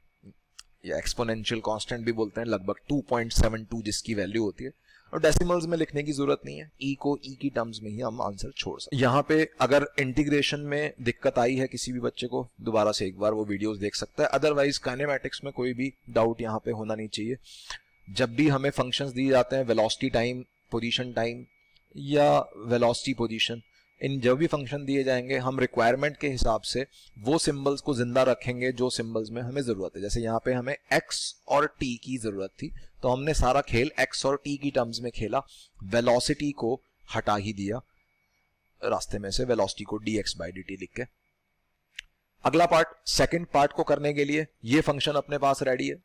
या एक्सपोनेंशियल कांस्टेंट भी बोलते हैं, लगभग 2.72 जिसकी वैल्यू होती है, और डेसिमल्स में लिखने की जरूरत नहीं है, ई को ई की टर्म्स में ही हम आंसर छोड़ सकते हैं। यहाँ पे अगर इंटीग्रेशन में दिक्कत आई है किसी भी बच्चे को, दोबारा से एक बार वो वीडियोस देख सकता है, अदरवाइज काइनेमैटिक्स में कोई भी डाउट यहाँ पे होना नहीं चाहिए। जब भी हमें फंक्शंस दिए जाते हैं, वेलोसिटी टाइम, पोजीशन टाइम या वेलोसिटी पोजीशन, इन जो भी फंक्शन दिए जाएंगे हम रिक्वायरमेंट के हिसाब से वो सिंबल्स को जिंदा रखेंगे जो सिंबल्स में हमें जरूरत है। जैसे यहाँ पे हमें x और t की जरूरत थी, तो हमने सारा खेल x और t की टर्म्स में खेला, वेलोसिटी को हटा ही दिया रास्ते में से, वेलोसिटी को dx बाई dt लिख के। अगला पार्ट, सेकंड पार्ट को करने के लिए ये फंक्शन अपने पास रेडी है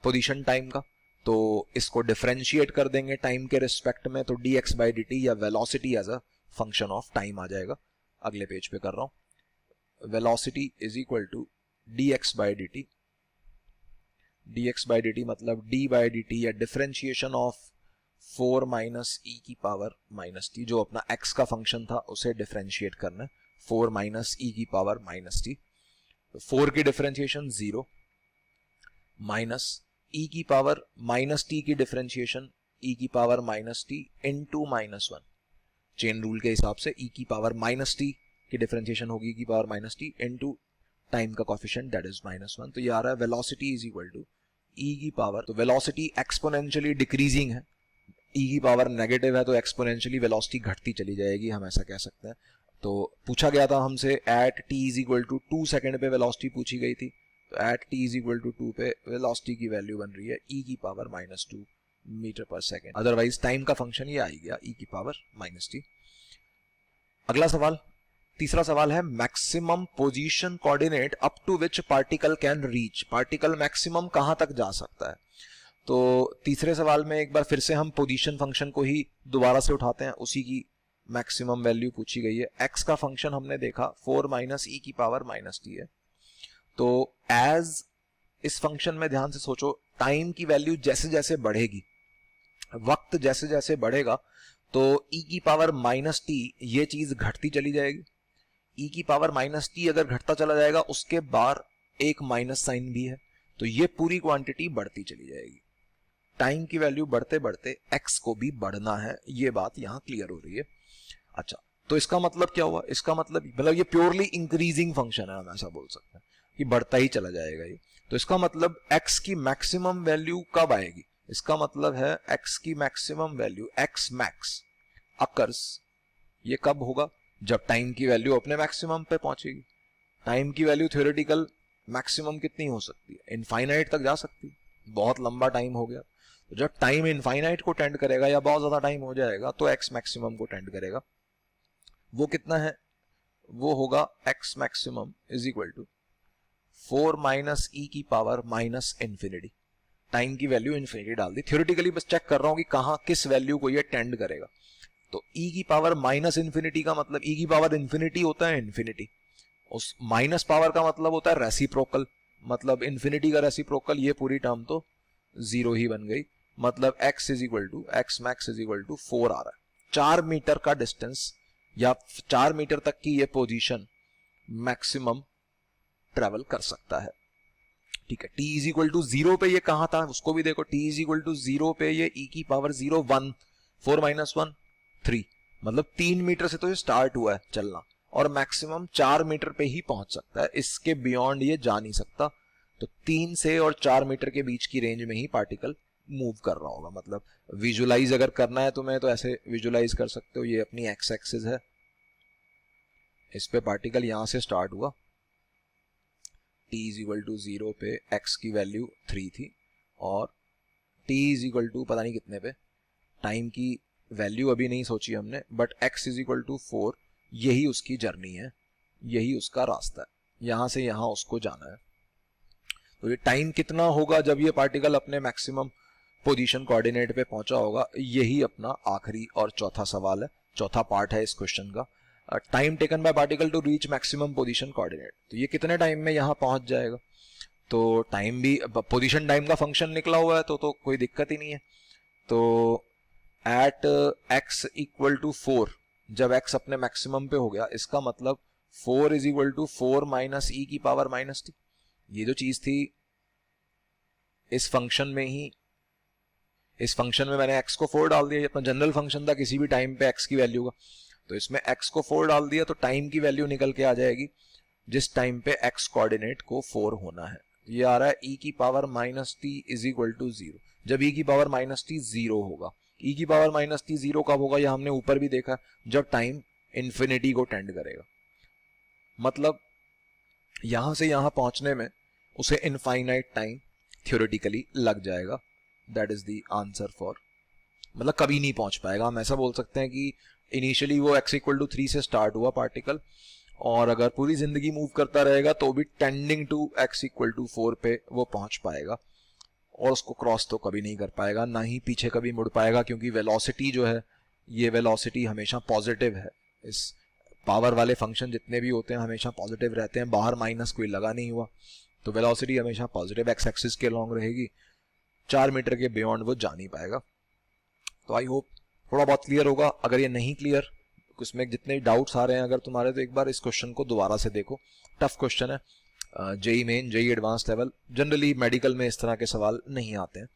पोजीशन टाइम का, तो इसको डिफरेंशिएट कर देंगे टाइम के रिस्पेक्ट में, तो dx बाई dt या velocity as a function of time आ जाएगा। अगले पेज पे कर रहा हूं, velocity is equal to dx by dt, dx by dt मतलब d बाई dt या डिफरेंशिएशन ऑफ 4 माइनस ई की पावर माइनस टी, जो अपना x का फंक्शन था उसे डिफरेंशिएट करना है, 4 माइनस ई की पावर माइनस टी, 4 की डिफरेंशिएशन 0 माइनस ई की पावर माइनस टी की डिफरेंशिएशन ई की power minus T into -1, chain rule के हिसाब से ई की पावर माइनस टी की डिफरेंशिएशन होगी ई की power minus T into time का कोफिशिएंट दैट इज -1, तो ये आ रहा है velocity is equal to E की पावर, तो वेलोसिटी एक्सपोनेंशियली डिक्रीजिंग है, ई की पावर नेगेटिव है तो एक्सपोनेंशियली वेलोसिटी घटती चली जाएगी, हम ऐसा कह सकते हैं। तो पूछा गया था हमसे at t is equal to 2 second पे वेलोसिटी पूछी गई थी, तो at t is equal to 2 पे वेलोसिटी की वैल्यू बन रही है ई की पावर -2 मीटर पर सेकेंड, अदरवाइज टाइम का फंक्शन ये आ गया ई की पावर -t। अगला सवाल तीसरा सवाल है maximum position coordinate up to which particle can reach, particle maximum कहां तक जा सकता है। तो तीसरे सवाल में एक बार फिर से हम पोजीशन फंक्शन को ही दोबारा से उठाते हैं, उसी की मैक्सिमम वैल्यू पूछी गई है। एक्स का फंक्शन हमने देखा 4 माइनस ई की पावर माइनस टी है। तो एज इस फंक्शन में ध्यान से सोचो, टाइम की वैल्यू जैसे जैसे बढ़ेगी, वक्त जैसे जैसे बढ़ेगा, तो e की पावर माइनस टी ये चीज घटती चली जाएगी। e की पावर माइनस टी अगर घटता चला जाएगा, उसके बाद एक माइनस साइन भी है, तो ये पूरी क्वांटिटी बढ़ती चली जाएगी। टाइम की वैल्यू बढ़ते बढ़ते x को भी बढ़ना है, ये बात यहां क्लियर हो रही है। अच्छा, तो इसका मतलब क्या हुआ? इसका मतलब ये प्योरली इंक्रीजिंग फंक्शन है, हम ऐसा बोल सकते हैं कि बढ़ता ही चला जाएगा ये। तो इसका मतलब x की मैक्सिमम वैल्यू कब आएगी? इसका मतलब है x की maximum value x max occurs, ये कब होगा? जब टाइम की वैल्यू अपने मैक्सिमम पे पहुंचेगी। टाइम की वैल्यू थ्योरेटिकल मैक्सिमम कितनी हो सकती है? इनफाइनाइट तक जा सकती है, बहुत लंबा टाइम हो गया। तो जब टाइम इनफाइनाइट को टेंड करेगा या बहुत ज्यादा टाइम हो जाएगा, तो x मैक्सिमम को टेंड करेगा। वो कितना है? वो होगा x maximum is equal to 4 minus E की पावर माइनस इंफिनिटी। टाइम की वैल्यू इंफिनिटी डाल दी, थ्योरेटिकली बस चेक कर रहा हूं कि कहां किस वैल्यू को ये टेंड करेगा। तो e की पावर माइनस इंफिनिटी का मतलब, e की पावर इंफिनिटी होता है इंफिनिटी, उस माइनस पावर का मतलब होता है रेसिप्रोकल, मतलब इंफिनिटी का रेसिप्रोकल, ये पूरी टर्म तो जीरो ही बन गई। मतलब x is equal to x max is equal to 4 आ रहा है। 4 मीटर का डिस्टेंस या 4 मीटर तक की ये पोजीशन मैक्सिमम ट्रेवल कर सकता है। ठीक है, t इज इक्वल टू 0 पे ये कहां था उसको भी देखो। t इज इक्वल टू 0 पे ये e की पावर 0 1, 4 माइनस 1 3, मतलब 3 मीटर से तो ये स्टार्ट हुआ है चलना, और मैक्सिमम 4 मीटर पे ही पहुंच सकता है, इसके बियॉन्ड ये जा नहीं सकता। तो 3 से और 4 मीटर के बीच की रेंज में ही पार्टिकल मूव कर रहा होगा। मतलब विजुलाइज अगर करना है तुम्हें, तो ऐसे विजुलाइज कर सकते हो, ये अपनी एक्स एक्सिस है, इस पे पार्टिकल यहां से स्टार्ट हुआ, t इज इक्वल टू 0 पे x की वैल्यू 3 थी, और t इज इक्वल टू पता नहीं कितने पे, टाइम की वैल्यू अभी नहीं सोची हमने, but x is equal to 4, यही उसकी जर्नी है, यही उसका रास्ता है, यहां से यहां उसको जाना है। तो ये टाइम कितना होगा जब ये पार्टिकल अपने मैक्सिमम पोजीशन कोऑर्डिनेट पे पहुंचा होगा, यही अपना आखिरी और चौथा सवाल है, चौथा पार्ट है इस क्वेश्चन का। Time taken by particle to reach maximum position coordinate, तो ये कितने टाइम में यहां पहुंच जाएगा? तो टाइम भी पोजीशन टाइम का फंक्शन निकला हुआ है, तो कोई दिक्कत ही नहीं है। तो एट x इक्वल टू 4, जब x अपने मैक्सिमम पे हो गया, इसका मतलब 4 is equal to 4 minus E की पावर माइनस टी। ये जो चीज थी इस फंक्शन में ही, इस फंक्शन में मैंने x को 4 डाल दिया, ये अपना जनरल फंक्शन था किसी भी टाइम पे x की वैल्यू का, तो इसमें x को 4 डाल दिया, तो टाइम की वैल्यू निकल के आ जाएगी जिस टाइम पे x कोऑर्डिनेट को 4 होना है। ये आ रहा है e की power minus t is equal to 0, जब e की पावर माइनस टी 0 होगा। e की पावर माइनस टी 0 कब होगा? यह हमने ऊपर भी देखा, जब टाइम इंफिनिटी को टेंड करेगा। मतलब यहां से यहां पहुंचने में उसे इनफाइनाइट टाइम थ्योरेटिकली लग जाएगा। That is the answer for, मतलब कभी नहीं पहुंच पाएगा। हम ऐसा बोल सकते हैं कि इनिशियली वो x इक्वल टू 3 से स्टार्ट हुआ पार्टिकल, और अगर पूरी जिंदगी मूव करता रहेगा तो भी tending to x equal to 4 पे वो पहुंच पाएगा, और उसको क्रॉस तो कभी नहीं कर पाएगा, ना ही पीछे कभी मुड़ पाएगा, क्योंकि वेलोसिटी जो है, ये वेलोसिटी हमेशा पॉजिटिव है। इस पावर वाले फंक्शन जितने भी होते हैं हमेशा पॉजिटिव रहते हैं, बाहर माइनस कोई लगा नहीं हुआ, तो वेलोसिटी हमेशा पॉजिटिव एक्स एक्सिस के लॉन्ग रहेगी, 4 मीटर के बियॉन्ड वो जा नहीं पाएगा। तो आई होप थोड़ा बहुत क्लियर होगा। अगर ये नहीं क्लियर, उसमें जितने डाउट्स आ रहे हैं अगर तुम्हारे, तो एक बार इस क्वेश्चन को दोबारा से देखो, टफ क्वेश्चन है, JEE Main JEE advance level, generally medical में इस तरह के सवाल नहीं आते हैं,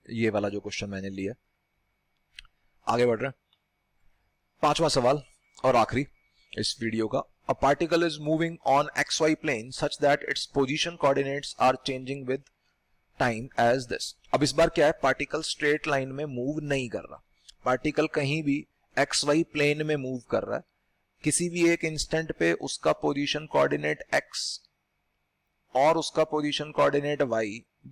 ये वाला जो क्वेश्चन मैंने लिया। आगे बढ़ रहे हैं, 5वां सवाल और आखिरी इस वीडियो का। A particle is moving on XY plane such that its position coordinates are changing with time as this. अब इस बार क्या है, पार्टिकल स्ट्रेट लाइन में मूव नहीं कर रहा, पार्टिकल कहीं भी XY प्लेन में मूव कर रहा है, किसी भी एक इंस्टेंट पे उसका पोजीशन कोऑर्डिनेट x और उसका पोजीशन कोऑर्डिनेट y,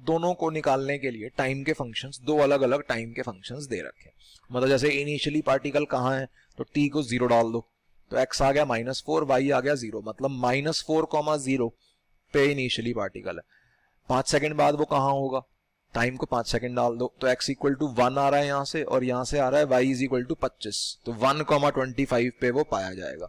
दोनों को निकालने के लिए टाइम के फंक्शंस, दो अलग अलग टाइम के फंक्शंस दे रखे। मतलब जैसे इनिशियली पार्टिकल कहाँ है, तो t को 0 डाल दो, तो x आ गया -4, y आ गया 0, मतलब -4, 0 पे इनिशियली पार्टिकल है। 5 सेकंड बाद वो कहाँ होगा, टाइम को 5 सेकंड डाल दो, तो x इक्वल टू 1 आ रहा है यहाँ से, और यहाँ से आ रहा है y इज इक्वल टू 25, तो 1,25 पे वो पाया जाएगा।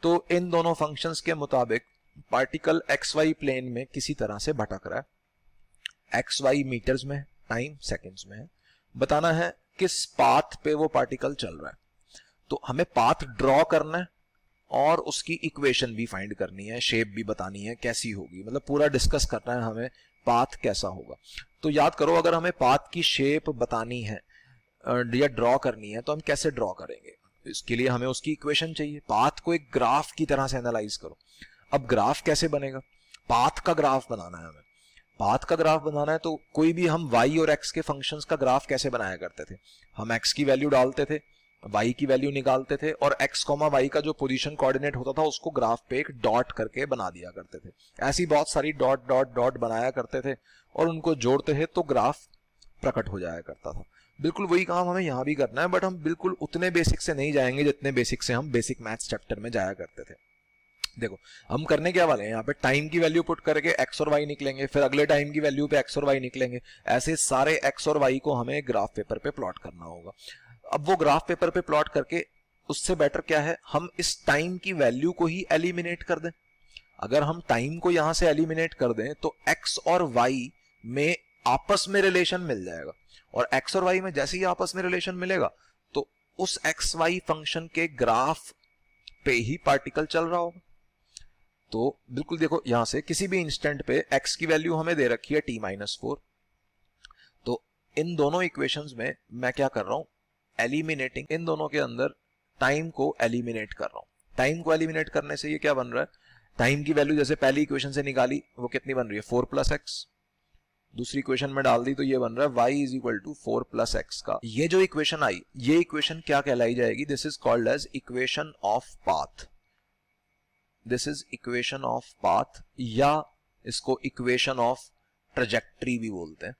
तो इन दोनों फंक्शंस के मुताबिक पार्टिकल xy प्लेन में किसी तरह से भटक रहा है। xy मीटर्स में, टाइम सेकंड्स में है। बताना है किस पाथ पे वो पार्टिकल चल रहा है। तो हमें पाथ ड्रॉ करना है और उसकी इक्वेशन भी फाइंड करनी है, शेप भी बतानी है कैसी होगी, मतलब पूरा डिस्कस करना है हमें पाथ कैसा होगा। तो याद करो, अगर हमें पाथ की शेप बतानी है या ड्रॉ करनी है तो हम कैसे ड्रॉ करेंगे, इसके लिए हमें उसकी इक्वेशन चाहिए। पाथ को एक ग्राफ की तरह से एनालाइज करो। अब ग्राफ कैसे बनेगा, पाथ का ग्राफ बनाना है हमें। पाथ का ग्राफ बनाना है तो कोई भी हम y और x के फंक्शंस का ग्राफ कैसे बनाया करते थे, हम x की वैल्यू डालते थे, y की वैल्यू निकालते थे, और x, y का जो पोजीशन कोऑर्डिनेट होता था उसको ग्राफ पे एक डॉट करके बना दिया करते थे। ऐसी बहुत सारी डॉट डॉट डॉट बनाया करते थे और उनको जोड़ते थे तो ग्राफ प्रकट हो जाया करता था। बिल्कुल वही काम हमें यहाँ भी करना है, बट हम बिल्कुल उतने बेसिक से नहीं जाएंगे जितने बेसिक से हम बेसिक मैथ्स चैप्टर में जाया करते थे। देखो हम करने क्या वाले हैं, यहाँ पे टाइम की वैल्यू पुट करके x और y निकलेंगे, फिर अगले टाइम की वैल्यू पे x और y निकलेंगे, ऐसे सारे x और y को हमें ग्राफ पेपर पे प्लॉट करना होगा। अब वो ग्राफ पेपर पे प्लॉट करके उससे बेटर क्या है, हम इस टाइम की वैल्यू को ही एलिमिनेट कर दें। अगर हम टाइम को यहां से एलिमिनेट कर दें तो x और y में आपस में रिलेशन मिल जाएगा, और x और y में जैसे ही आपस में रिलेशन मिलेगा तो उस x y फंक्शन के ग्राफ पे ही पार्टिकल चल रहा होगा। तो बिल्कुल देखो, यहां से किसी भी इंस्टेंट पे x की वैल्यू हमें दे रखी है t-4, तो इन दोनों इक्वेशंस में मैं क्या कर रहा हूं, एलिमिनेटिंग, इन दोनों के अंदर टाइम को एलिमिनेट कर रहा हूं। टाइम को एलिमिनेट करने से ये क्या बन रहा है, टाइम की वैल्यू जैसे पहली इक्वेशन से निकाली वो कितनी बन रही है 4 + x, दूसरी इक्वेशन में डाल दी तो ये बन रहा है y is equal to 4 + x का। ये जो इक्वेशन आई, ये इक्वेशन क्या कहलाई जाएगी, this is called as equation of path. This is equation of path, या इसको इक्वेशन ऑफ ट्रेजेक्ट्री भी बोलते हैं।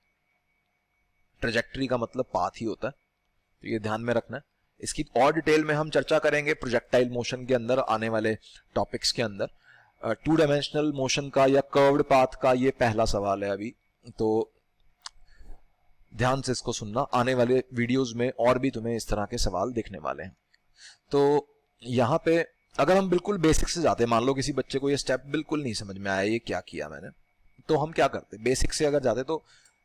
ट्रेजेक्ट्री का मतलब पाथ ही होता है, तो ये ध्यान में रखना है। इसकी और डिटेल में हम चर्चा करेंगे प्रोजेक्टाइल मोशन के अंदर आने वाले टॉपिक्स के अंदर। 2 डायमेंशनल मोशन का या कर्व्ड पाथ का ये पहला सवाल है अभी, तो ध्यान से इसको सुनना, आने वाले वीडियोस में और भी तुम्हें इस तरह के सवाल दिखने वाले हैं। तो यहाँ पे अगर हम बिल्कुल बेसिक से जाते, मान लो किसी बच्चे को ये स्टेप बिल्कुल नहीं समझ में आया ये क्या किया मैंने, तो हम क्या करते, बेसिक से अगर जाते तो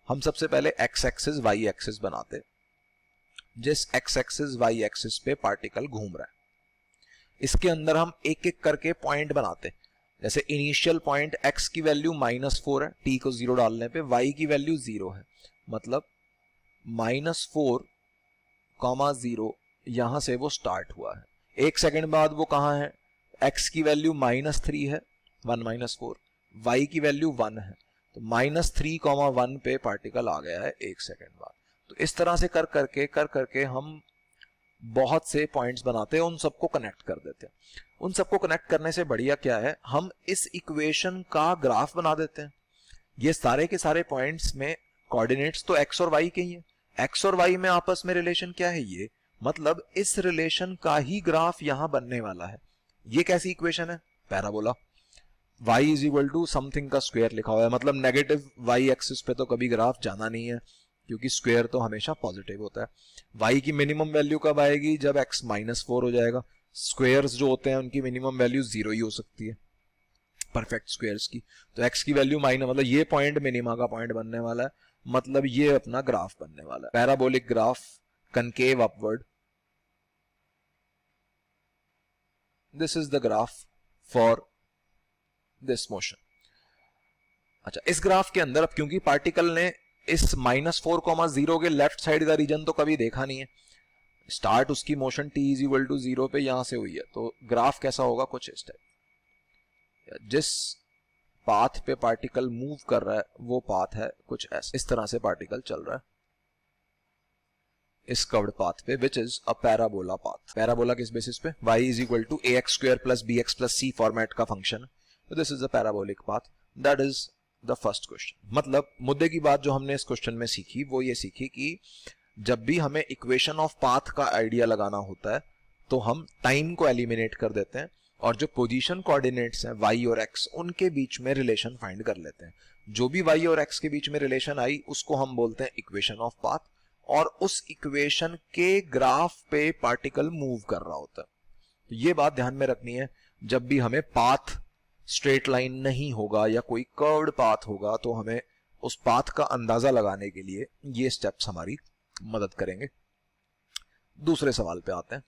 हम सबसे पहले x एक्सिस y एक्सिस बनाते। जिस x एक्सिस y एक्सिस पे पार्टिकल घूम रहा है इसके अंदर हम एक एक करके पॉइंट बनाते। जैसे इनिशियल पॉइंट x की वैल्यू -4 है, t को 0 डालने पे, y की वैल्यू 0 है, मतलब -4, 0 यहां से वो स्टार्ट हुआ है। एक सेकंड बाद वो कहां है, x की वैल्यू -3 है, 1 - 4, y की वैल्यू 1 है, तो -3, 1 पे पार्टिकल आ गया है एक सेकंड बाद। तो इस तरह से कर करके हम बहुत से पॉइंट्स बनाते हैं, उन सबको कनेक्ट कर देते हैं। उन सबको कनेक्ट करने से बढ़िया क्या है, हम इस इक्वेशन का ग्राफ बना देते हैं। ये सारे के सारे पॉइंट्स में कोऑर्डिनेट्स तो x और y के ही हैं, x और y में आपस में रिलेशन क्या है, ये मतलब इस रिलेशन का ही ग्राफ यहां बनने वाला है। ये कैसी इक्वेशन है, parabola. y is equal to something का स्क्वायर लिखा हुआ है, मतलब नेगेटिव y एक्सिस पे तो कभी ग्राफ जाना नहीं है, क्योंकि स्क्वायर तो हमेशा पॉजिटिव होता है। y की मिनिमम वैल्यू कब आएगी, जब x -4 हो जाएगा। स्क्वायर्स जो होते हैं उनकी मिनिमम वैल्यू 0 ही हो सकती है, परफेक्ट स्क्वायर्स की। तो x की वैल्यू माइनस, मतलब ये पॉइंट मिनिमा का पॉइंट बनने वाला है, मतलब ये अपना ग्राफ बनने वाला है, parabolic graph, concave upward. This is the graph for this motion. अच्छा, इस ग्राफ के अंदर अब क्योंकि पार्टिकल ने इस -4, 0 के लेफ्ट साइड का रीजन तो कभी देखा नहीं है, स्टार्ट उसकी motion t is equal to 0 पे यहां से हुई है, तो ग्राफ कैसा होगा, कुछ इस टाइप। जिस पाथ पे पार्टिकल मूव कर रहा है वो पाथ है कुछ ऐसा, इस तरह से पार्टिकल चल रहा है इस कर्व्ड पाथ पे, which is a parabola path. Parabola किस बेसिस पे, y is equal to ax² + bx + c format का फंक्शन है, तो this is a parabolic path. That is the first question. मतलब मुद्दे की बात जो हमने इस क्वेश्चन में सीखी वो ये सीखी कि जब भी हमें इक्वेशन ऑफ पाथ का आइडिया लगाना होता है तो हम टाइम को एलिमिनेट कर देते हैं और जो पोजीशन कोऑर्डिनेट्स हैं y और x उनके बीच में रिलेशन फाइंड कर लेते हैं। जो भी y और x के बीच में रिलेशन आई उसको हम बोलते हैं इक्वेशन ऑफ पाथ, और उस इक्वेशन के ग्राफ पे पार्टिकल मूव कर रहा होता है। तो ये बात ध्यान में रखनी है, जब भी हमें पाथ स्ट्रेट लाइन नहीं होगा या कोई कर्व्ड पाथ होगा तो हमें उस पाथ का अंदाजा लगाने के लिए ये स्टेप्स हमारी मदद करेंगे। दूसरे सवाल पे आते हैं।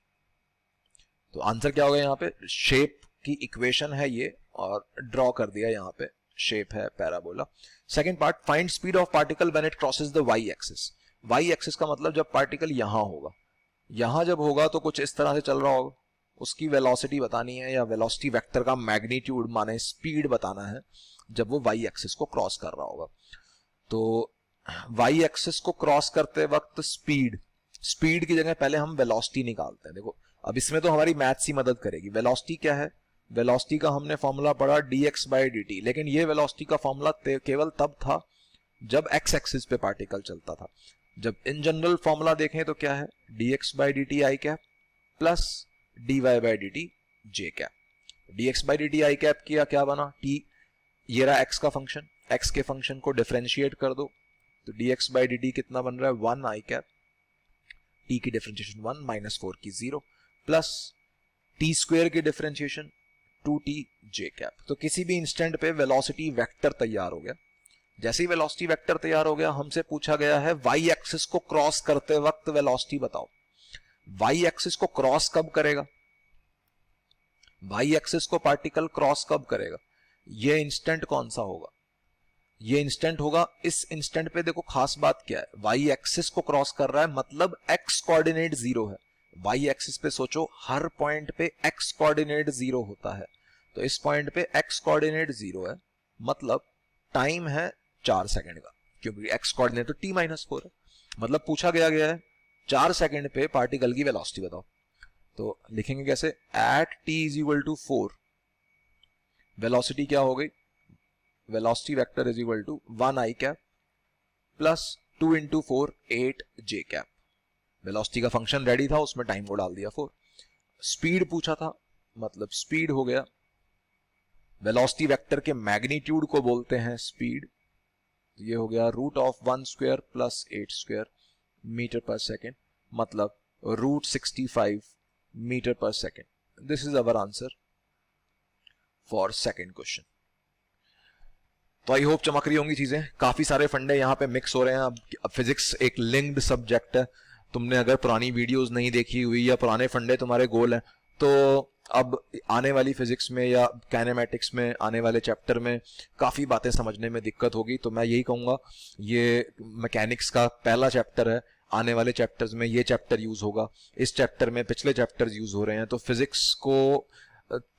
तो आंसर क्या होगा, यहाँ पे शेप की इक्वेशन है ये और ड्रॉ कर दिया, यहाँ पे शेप है parabola. Second part, find speed of particle when it crosses the y axis. Y axis का मतलब जब पार्टिकल यहां होगा, यहां जब होगा तो कुछ इस तरह से चल रहा होगा, उसकी वेलोसिटी बतानी है या वेलोसिटी वेक्टर का मैग्नीट्यूड माने स्पीड बताना है जब वो वाई एक्सिस को क्रॉस कर रहा होगा। तो वाई एक्सिस को क्रॉस करते वक्त स्पीड की जगह पहले हम वेलोसिटी निकालते हैं। देखो अब इसमें तो हमारी मैथ्स ही मदद करेगी। वेलोसिटी क्या है, वेलोसिटी का हमने फॉर्मूला पढ़ा dx/dt, लेकिन ये वेलोसिटी का फॉर्मूला केवल तब था जब x एक्सिस पे पार्टिकल चलता था। जब इन जनरल फॉर्मूला देखें तो क्या है, dx/dt i cap plus dy/dt j cap. dx/dt i cap किया, क्या बना, t, ये रहा x का फंक्शन, x के फंक्शन को डिफरेंशिएट कर दो तो dx/dt कितना बन रहा है, 1 i कैप, t की डिफरेंशिएशन 1 माइनस 4 की 0 प्लस t स्क्वायर की डिफरेंशिएशन 2t j कैप। तो किसी भी इंस्टेंट पे वेलोसिटी वेक्टर तैयार हो गया। जैसे ही वेलोसिटी वेक्टर तैयार हो गया, हमसे पूछा गया है वाई एक्सिस को क्रॉस करते वक्त वेलोसिटी बताओ। वाई एक्सिस को क्रॉस कब करेगा, वाई एक्सिस को पार्टिकल क्रॉस कब करेगा, ये इंस्टेंट कौन सा होगा, ये इंस्टेंट होगा इस इंस्टेंट पे। देखो खास बात क्या है, वाई एक्सिस को क्रॉस कर रहा है मतलब एक्स कोऑर्डिनेट 0 है। वाई एक्सिस पे सोचो, हर पॉइंट पे एक्स कोऑर्डिनेट 0 होता है, तो इस पॉइंट पे एक्स कोऑर्डिनेट 0 है, मतलब टाइम है 4 सेकंड का, क्योंकि एक्स कोऑर्डिनेट तो t-4 है। मतलब पूछा गया है 4 सेकंड पे पार्टिकल की वेलोसिटी बताओ। तो लिखेंगे कैसे, एट t=4 वेलोसिटी क्या हो गई, velocity vector = 1 i cap plus 2 × 4 8 j cap. Velocity का फंक्शन रेडी था, उसमें टाइम को डाल दिया 4। स्पीड पूछा था, मतलब स्पीड हो गया, वेलोसिटी वेक्टर के मैग्नीट्यूड को बोलते हैं स्पीड, ये हो गया √1² प्लस 8² मीटर पर सेकेंड, मतलब √65 मीटर पर second. This is our answer for second question. तो आई होप चमक रही होंगी चीजें, काफी सारे फंडे यहाँ पे मिक्स हो रहे हैं। अब फिजिक्स एक लिंक्ड सब्जेक्ट है, तुमने अगर पुरानी वीडियोस नहीं देखी हुई या पुराने फंडे तुम्हारे गोल हैं तो अब आने वाली फिजिक्स में या काइनेमैटिक्स में आने वाले चैप्टर में काफ़ी बातें समझने में दिक्कत होगी। तो मैं यही कहूँगा, ये मैकेनिक्स का पहला चैप्टर है, आने वाले चैप्टर्स में ये चैप्टर यूज़ होगा, इस चैप्टर में पिछले चैप्टर्स यूज़ हो रहे हैं। तो फिजिक्स को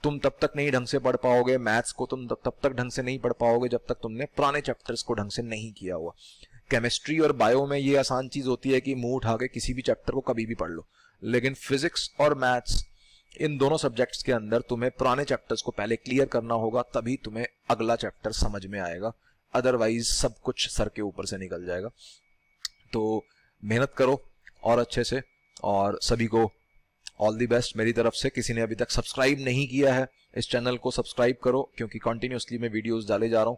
तुम तब तक नहीं ढंग से पढ़ पाओगे, मैथ्स को तुम तब तक ढंग से नहीं पढ़ पाओगे जब तक तुमने पुराने चैप्टर्स को ढंग से नहीं किया हुआ। केमिस्ट्री और बायो में ये आसान चीज़ होती है कि मुंह उठा के किसी भी चैप्टर को कभी भी पढ़ लो, लेकिन फिजिक्स और मैथ्स इन दोनों सब्जेक्ट्स के अंदर तुम्हें पुराने चैप्टर्स को पहले क्लियर करना होगा, तभी तुम्हें अगला चैप्टर समझ में आएगा, अदरवाइज सब कुछ सर के ऊपर से निकल जाएगा। तो मेहनत करो और अच्छे से, और सभी को ऑल दी बेस्ट मेरी तरफ से। किसी ने अभी तक सब्सक्राइब नहीं किया है इस चैनल को सब्सक्राइब करो, क्योंकि कंटिन्यूसली मैं वीडियोस डाले जा रहा हूँ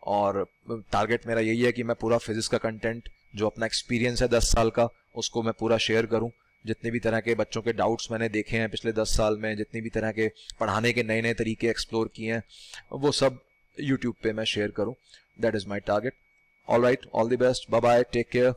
और टारगेट मेरा यही है कि मैं पूरा फिजिक्स का कंटेंट, जो अपना एक्सपीरियंस है 10 साल का, उसको मैं पूरा शेयर करूँ। जितने भी तरह के बच्चों के डाउट्स मैंने देखे हैं पिछले 10 साल में, जितनी भी तरह के पढ़ाने के नए नए तरीके एक्सप्लोर किए हैं, वो सब यूट्यूब पे मैं शेयर करूँ। That is my target. All right, all the best, bye bye, take care.